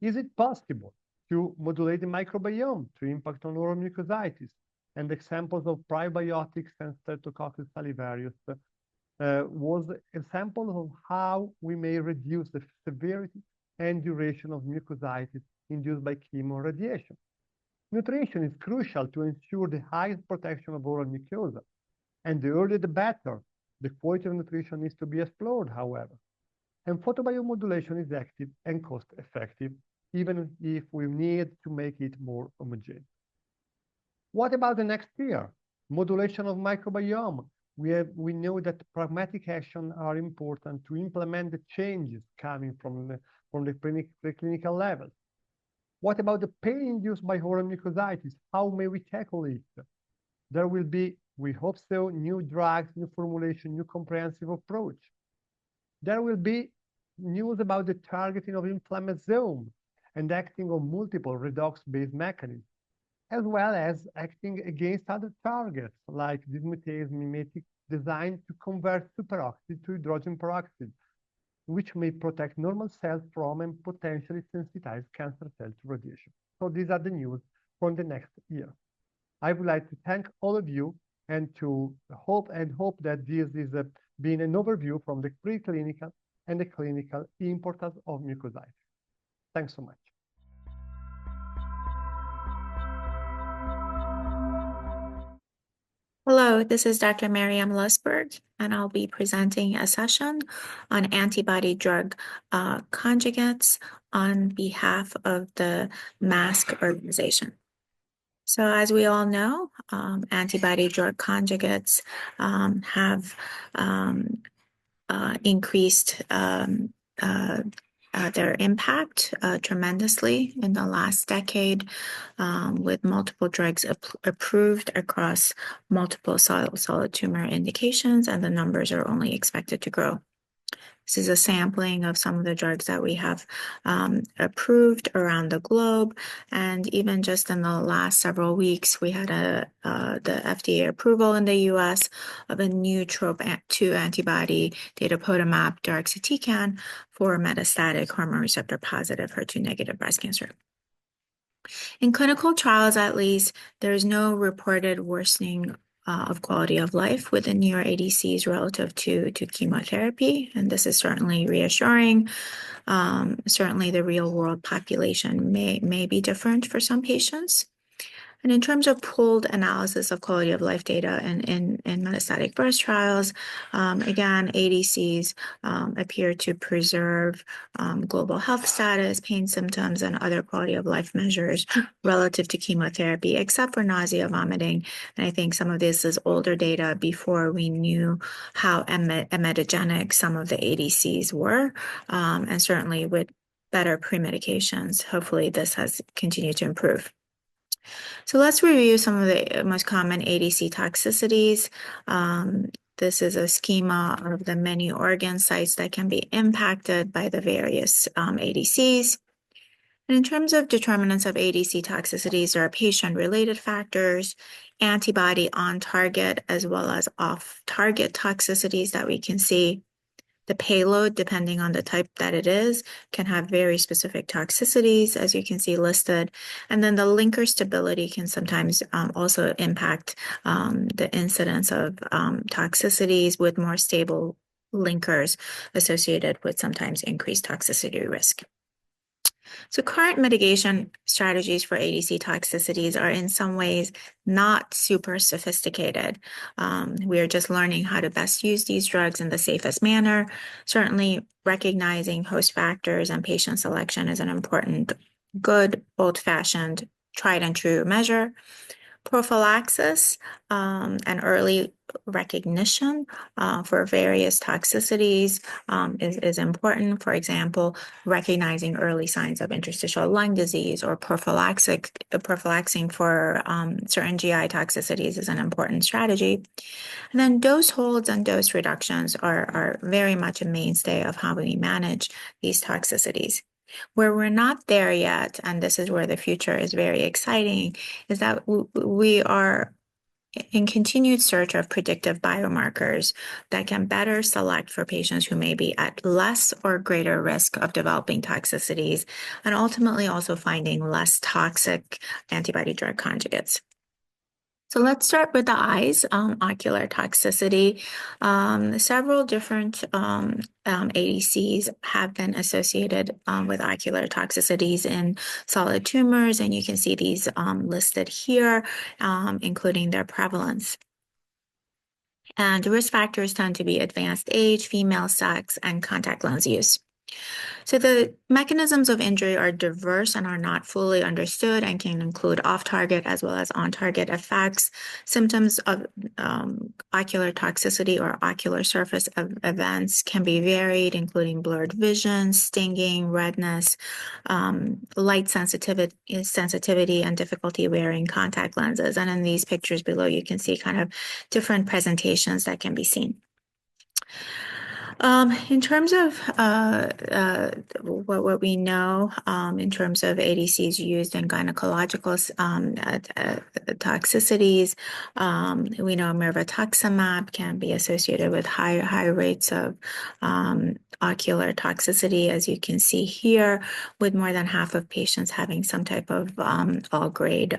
is it possible to modulate the microbiome to impact on oral mucositis? And examples of probiotics and Streptococcus salivarius was example of how we may reduce the severity and duration of mucositis induced by chemoradiation. Nutrition is crucial to ensure the highest protection of oral mucosa, and the earlier the better. The quality of nutrition needs to be explored, however. And photobiomodulation is active and cost-effective, even if we need to make it more homogeneous. What about the next year? Modulation of microbiome. We know that pragmatic actions are important to implement the changes coming from the preclinical level. What about the pain induced by oral mucositis? How may we tackle it? There will be, we hope so, new drugs, new formulation, new comprehensive approach. There will be news about the targeting of inflammasome and acting on multiple redox-based mechanisms, as well as acting against other targets like dismutase mimetic designed to convert superoxide to hydrogen peroxide, which may protect normal cells from and potentially sensitize cancer cells to radiation. So these are the news for the next year. I would like to thank all of you and to hope that this is being an overview from the preclinical and the clinical importance of mucositis. Thanks so much. Hello, this is Dr. Miriam Lusberg, and I'll be presenting a session on antibody-drug conjugates on behalf of the MASC organization. So as we all know, antibody-drug conjugates have increased their impact tremendously in the last decade, with multiple drugs approved across multiple solid tumor indications, and the numbers are only expected to grow. This is a sampling of some of the drugs that we have approved around the globe, and even just in the last several weeks, we had the FDA approval in the U.S. of a new TROP2 antibody, datopotamab deruxtecan, for metastatic hormone receptor positive HER2-negative breast cancer. In clinical trials, at least, there is no reported worsening of quality of life with the newer ADCs relative to chemotherapy, and this is certainly reassuring. Certainly, the real-world population may be different for some patients. And in terms of pooled analysis of quality of life data in metastatic breast trials, again, ADCs appear to preserve global health status, pain symptoms, and other quality of life measures relative to chemotherapy, except for nausea, vomiting. And I think some of this is older data before we knew how emetogenic some of the ADCs were, and certainly with better pre-medications, hopefully this has continued to improve. So let's review some of the most common ADC toxicities. This is a schema of the many organ sites that can be impacted by the various ADCs. And in terms of determinants of ADC toxicities, there are patient-related factors, antibody on target, as well as off-target toxicities that we can see. The payload, depending on the type that it is, can have very specific toxicities, as you can see listed. And then the linker stability can sometimes also impact the incidence of toxicities, with more stable linkers associated with sometimes increased toxicity risk. So current mitigation strategies for ADC toxicities are in some ways not super sophisticated. We are just learning how to best use these drugs in the safest manner. Certainly, recognizing host factors and patient selection is an important, good, old-fashioned, tried and true measure. Prophylaxis and early recognition for various toxicities is important. For example, recognizing early signs of interstitial lung disease or prophylaxing for certain GI toxicities is an important strategy. And then dose holds and dose reductions are very much a mainstay of how we manage these toxicities. Where we're not there yet, and this is where the future is very exciting, is that we are in continued search of predictive biomarkers that can better select for patients who may be at less or greater risk of developing toxicities, and ultimately also finding less toxic antibody-drug conjugates. So let's start with the eyes, ocular toxicity. Several different ADCs have been associated with ocular toxicities in solid tumors, and you can see these listed here, including their prevalence. And risk factors tend to be advanced age, female sex, and contact lens use. So the mechanisms of injury are diverse and are not fully understood and can include off-target as well as on-target effects. Symptoms of ocular toxicity or ocular surface events can be varied, including blurred vision, stinging, redness, light sensitivity, and difficulty wearing contact lenses. And in these pictures below, you can see kind of different presentations that can be seen. In terms of what we know in terms of ADCs used in gynecological toxicities, we know mirvetuximab can be associated with high rates of ocular toxicity, as you can see here, with more than half of patients having some type of all-grade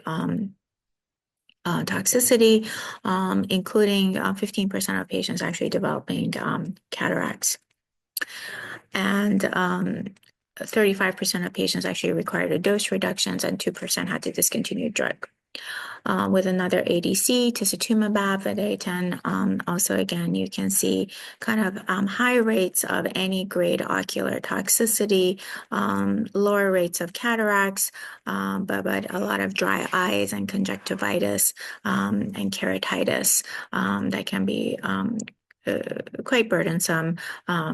toxicity, including 15% of patients actually developing cataracts. And 35% of patients actually required a dose reductions and 2% had to discontinue drug. With another ADC, tisotumab vedotin, also again, you can see kind of high rates of any grade ocular toxicity, lower rates of cataracts, but a lot of dry eyes and conjunctivitis and keratitis that can be quite burdensome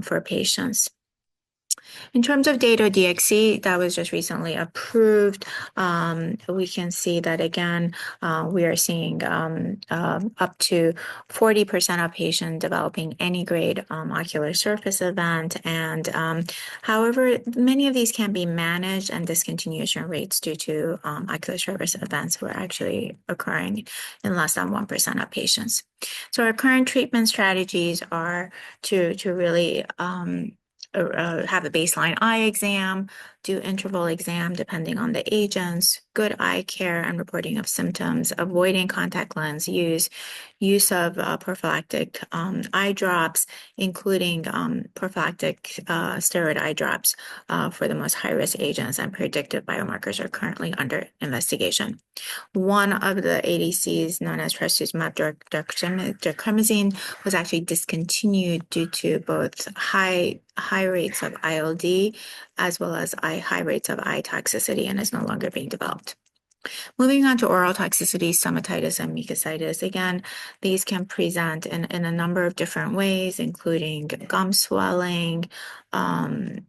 for patients. In terms of Dato-DXd, that was just recently approved. We can see that again, we are seeing up to 40% of patients developing any grade ocular surface event. And however, many of these can be managed, and discontinuation rates due to ocular surface events were actually occurring in less than 1% of patients. So our current treatment strategies are to really have a baseline eye exam, do interval exam depending on the agents, good eye care and reporting of symptoms, avoiding contact lens use of prophylactic eye drops, including prophylactic steroid eye drops for the most high-risk agents, and predictive biomarkers are currently under investigation. One of the ADCs, known as trastuzumab deruxtecan, was actually discontinued due to both high rates of ILD as well as high rates of eye toxicity, and is no longer being developed. Moving on to oral toxicity, stomatitis and mucositis. Again, these can present in a number of different ways, including gum swelling, tongue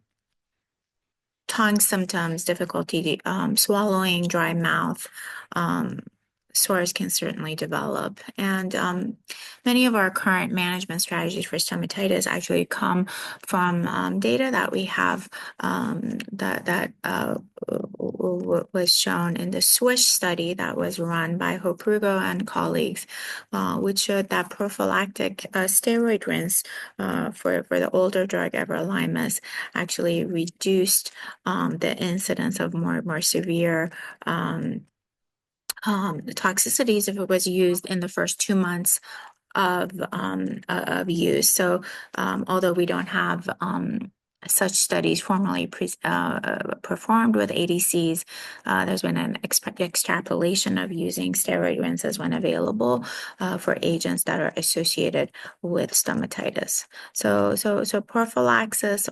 symptoms, difficulty swallowing, dry mouth. Sores can certainly develop. And many of our current management strategies for stomatitis actually come from data that we have that was shown in the SWISH study that was run by Hoprugo and colleagues, which showed that prophylactic steroid rinse for the older drug everolimus actually reduced the incidence of more severe toxicities if it was used in the first 2 months of use. So although we don't have such studies formally performed with ADCs, there's been an extrapolation of using steroid rinses when available for agents that are associated with stomatitis. So prophylaxis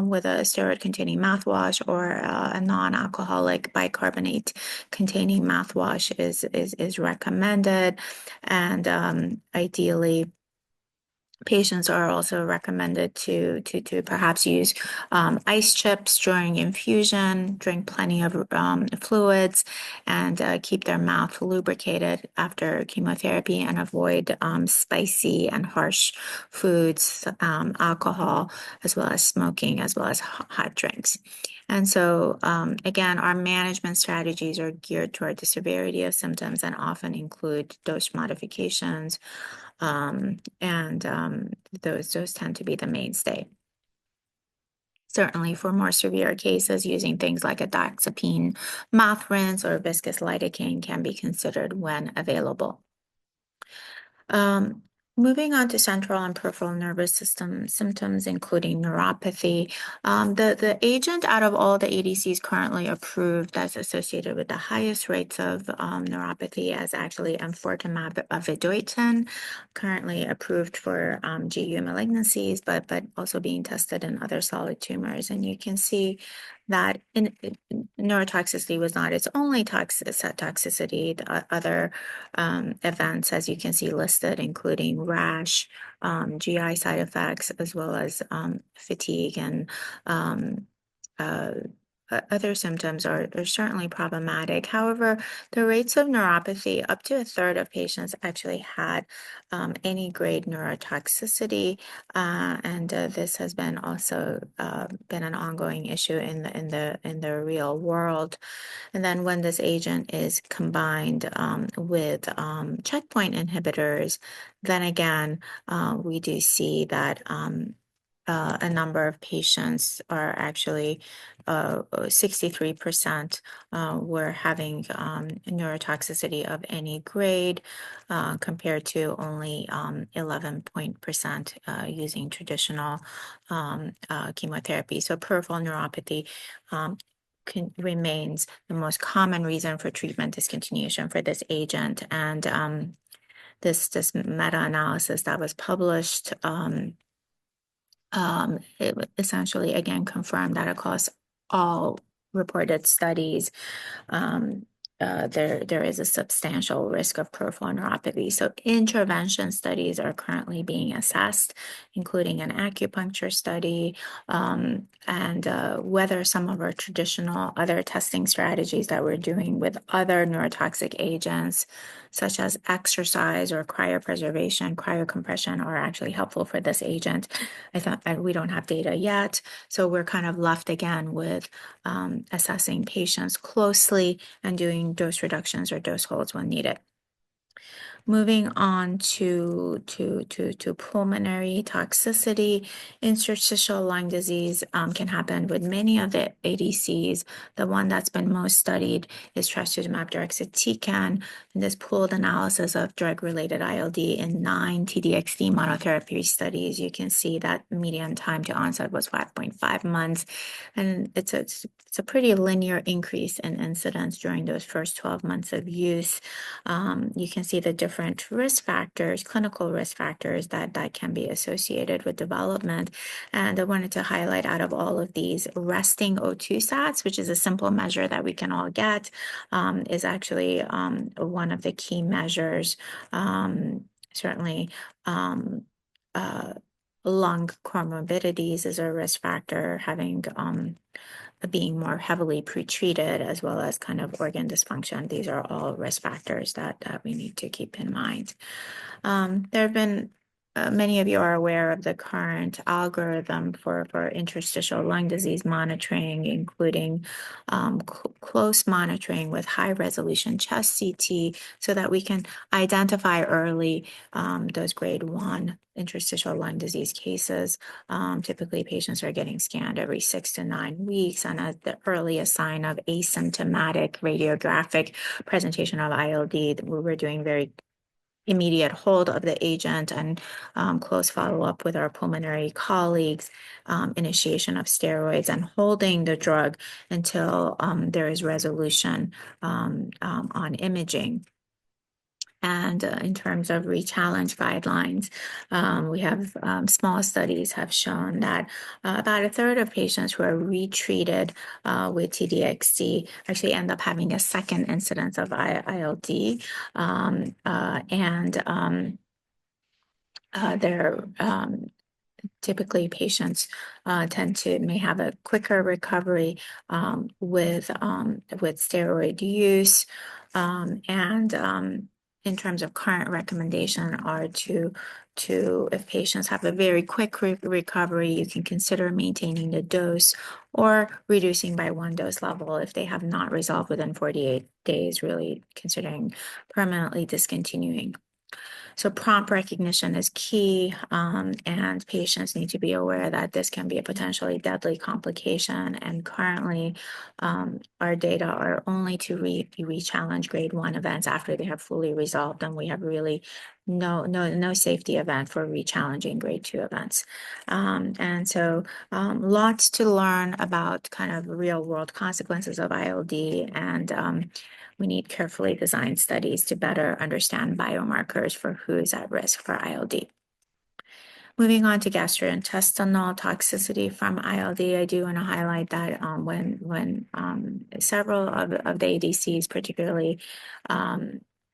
with a steroid-containing mouthwash or a non-alcoholic bicarbonate-containing mouthwash is recommended, and ideally, patients are also recommended to perhaps use ice chips during infusion, drink plenty of fluids, and keep their mouth lubricated after chemotherapy, and avoid spicy and harsh foods, alcohol, as well as smoking, as well as hot drinks. And so, again, our management strategies are geared toward the severity of symptoms and often include dose modifications, and those tend to be the mainstay. Certainly for more severe cases, using things like a doxepin mouth rinse or viscous lidocaine can be considered when available. Moving on to central and peripheral nervous system symptoms, including neuropathy. The agent out of all the ADCs currently approved that's associated with the highest rates of neuropathy is actually enfortumab vedotin, currently approved for GU malignancies, but also being tested in other solid tumors. And you can see that neurotoxicity was not its only toxicity. The other events, as you can see listed, including rash, GI side effects, as well as fatigue and other symptoms are certainly problematic. However, the rates of neuropathy, up to a third of patients actually had any grade neurotoxicity, and this has been also been an ongoing issue in the real world. And then when this agent is combined with checkpoint inhibitors, then again we do see that a number of patients are actually 63% were having neurotoxicity of any grade, compared to only 11% using traditional chemotherapy. So peripheral neuropathy remains the most common reason for treatment discontinuation for this agent. And this meta-analysis that was published it essentially again confirmed that across all reported studies, there is a substantial risk of peripheral neuropathy. So intervention studies are currently being assessed, including an acupuncture study, and whether some of our traditional other testing strategies that we're doing with other neurotoxic agents, such as exercise or cryopreservation, cryocompression, are actually helpful for this agent. I thought we don't have data yet, so we're kind of left again with assessing patients closely and doing dose reductions or dose holds when needed. Moving on to pulmonary toxicity, interstitial lung disease can happen with many of the ADCs. The one that's been most studied is trastuzumab deruxtecan. In this pooled analysis of drug-related ILD in 9 T-DXd monotherapy studies, you can see that median time to onset was 5.5 months, and it's a pretty linear increase in incidence during those first 12 months of use. You can see the different risk factors, clinical risk factors that can be associated with development. And I wanted to highlight out of all of these, resting O2 sats, which is a simple measure that we can all get, is actually one of the key measures. Certainly, lung comorbidities is a risk factor, having being more heavily pretreated, as well as kind of organ dysfunction. These are all risk factors that we need to keep in mind. There have been many of you are aware of the current algorithm for interstitial lung disease monitoring, including close monitoring with high resolution chest CT, so that we can identify early those grade 1 interstitial lung disease cases. Typically, patients are getting scanned every 6 to 9 weeks, and at the earliest sign of asymptomatic radiographic presentation of ILD, we were doing very immediate hold of the agent and close follow-up with our pulmonary colleagues, initiation of steroids, and holding the drug until there is resolution on imaging. And in terms of rechallenge guidelines, we have small studies have shown that about a third of patients who are retreated with T-DXd actually end up having a second incidence of ILD. They're typically patients may have a quicker recovery with steroid use, in terms of current recommendation are to if patients have a very quick recovery, you can consider maintaining the dose or reducing by 1 dose level if they have not resolved within 48 days, really considering permanently discontinuing. So prompt recognition is key, and patients need to be aware that this can be a potentially deadly complication. And currently, our data are only to re-challenge grade 1 events after they have fully resolved, and we have really no safety event for rechallenging grade 2 events. And so lots to learn about kind of real world consequences of ILD, and we need carefully designed studies to better understand biomarkers for who's at risk for ILD. Moving on to gastrointestinal toxicity from ILD, I do want to highlight that when several of the ADCs, particularly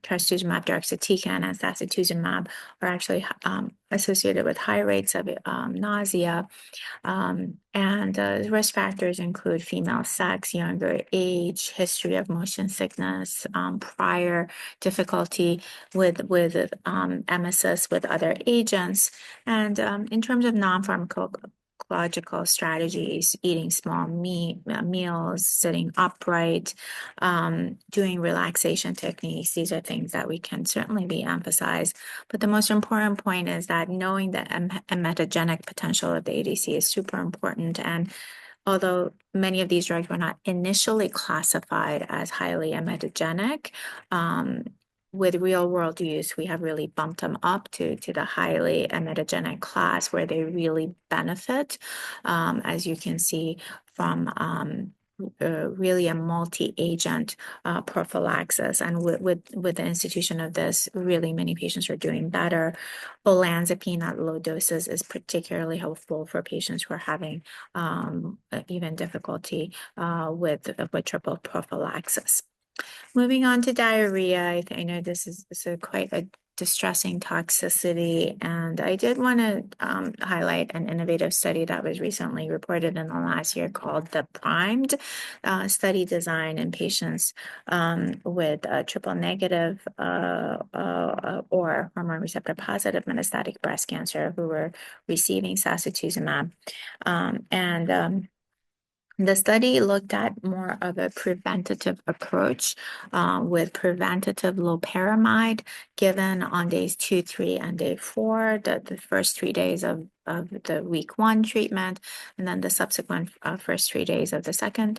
trastuzumab deruxtecan and sacituzumab, are actually associated with high rates of nausea. And risk factors include female sex, younger age, history of motion sickness, prior difficulty with emesis with other agents. And in terms of non-pharmacological strategies, eating small meals, sitting upright, doing relaxation techniques, these are things that we can certainly be emphasized. But the most important point is that knowing the emetogenic potential of the ADC is super important. And although many of these drugs were not initially classified as highly emetogenic, with real world use, we have really bumped them up to the highly emetogenic class where they really benefit, as you can see from really a multi-agent prophylaxis. And with the institution of this, really many patients are doing better. Olanzapine at low doses is particularly helpful for patients who are having even difficulty with triple prophylaxis. Moving on to diarrhea, I know this is quite a distressing toxicity, and I did want to highlight an innovative study that was recently reported in the last year called the PRIMED study design in patients with triple negative or hormone receptor positive metastatic breast cancer who were receiving sacituzumab. The study looked at more of a preventative approach with preventative loperamide given on days 2, 3, and day 4, the first 3 days of the week 1 treatment, and then the subsequent first 3 days of the second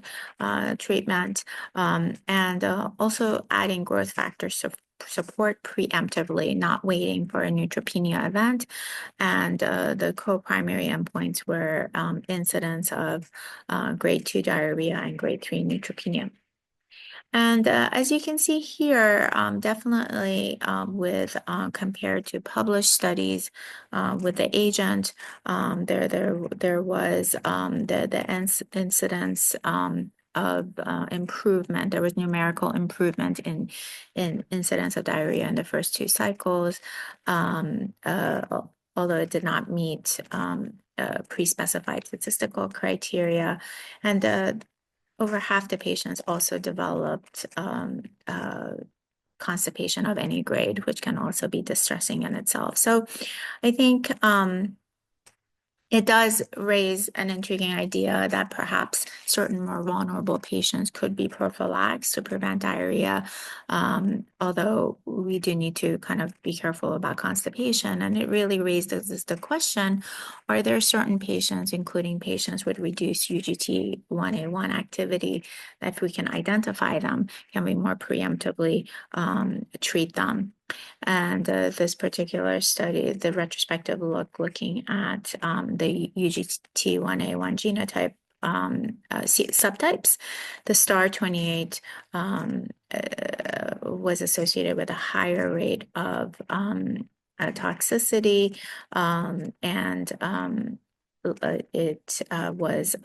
treatment, and also adding growth factors support preemptively, not waiting for a neutropenia event. And the co-primary endpoints were incidence of grade 2 diarrhea and grade 3 neutropenia. And as you can see here, definitely with compared to published studies with the agent, there was the incidence of improvement. There was numerical improvement in incidence of diarrhea in the first 2 cycles, although it did not meet pre-specified statistical criteria. And over half the patients also developed constipation of any grade, which can also be distressing in itself. So I think it does raise an intriguing idea that perhaps certain more vulnerable patients could be prophylaxed to prevent diarrhea, although we do need to kind of be careful about constipation. And it really raises the question, are there certain patients, including patients with reduced UGT1A1 activity, that if we can identify them, can we more preemptively treat them? And this particular study, the retrospective looking at the UGT1A1 genotype subtypes, the STAR28 was associated with a higher rate of toxicity, and it was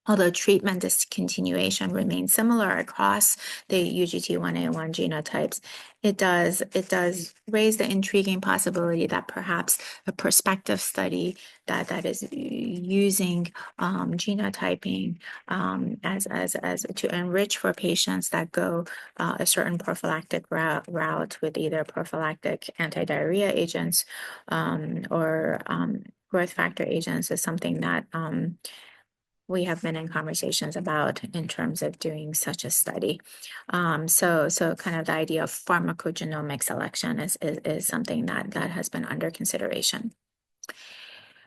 although treatment discontinuation remains similar across the UGT1A1 genotypes, it does raise the intriguing possibility that perhaps a prospective study that is using genotyping as to enrich for patients that go a certain prophylactic route with either prophylactic anti-diarrhea agents or growth factor agents is something that we have been in conversations about in terms of doing such a study. So kind of the idea of pharmacogenomic selection is something that has been under consideration.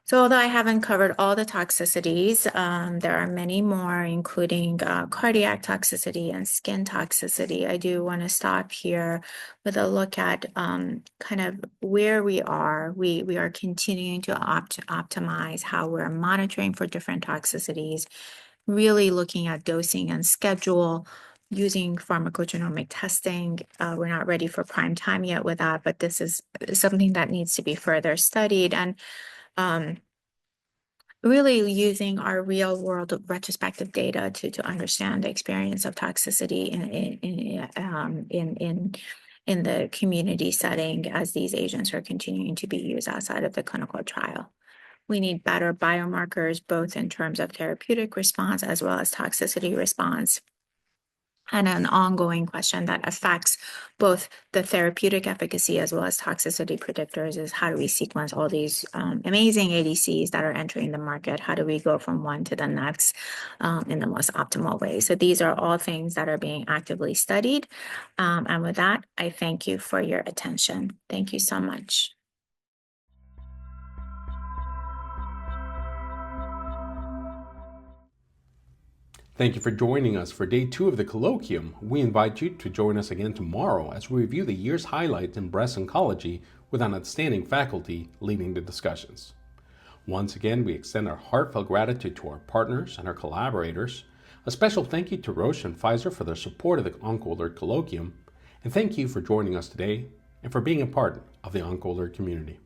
So although I haven't covered all the toxicities, there are many more, including cardiac toxicity and skin toxicity. I do want to stop here with a look at kind of where we are. We are continuing to optimize how we're monitoring for different toxicities, really looking at dosing and schedule, using pharmacogenomic testing. We're not ready for prime time yet with that, but this is something that needs to be further studied. And really using our real world retrospective data to understand the experience of toxicity in the community setting as these agents are continuing to be used outside of the clinical trial. We need better biomarkers, both in terms of therapeutic response as well as toxicity response. And an ongoing question that affects both the therapeutic efficacy as well as toxicity predictors is how do we sequence all these amazing ADCs that are entering the market? How do we go from one to the next in the most optimal way? So these are all things that are being actively studied. And with that, I thank you for your attention. Thank you so much. Thank you for joining us for day 2 of the colloquium. We invite you to join us again tomorrow as we review the year's highlights in breast oncology with an outstanding faculty leading the discussions. Once again, we extend our heartfelt gratitude to our partners and our collaborators. A special thank you to Roche and Pfizer for their support of the OncoAlert Colloquium, and thank you for joining us today and for being a part of the OncoAlert community.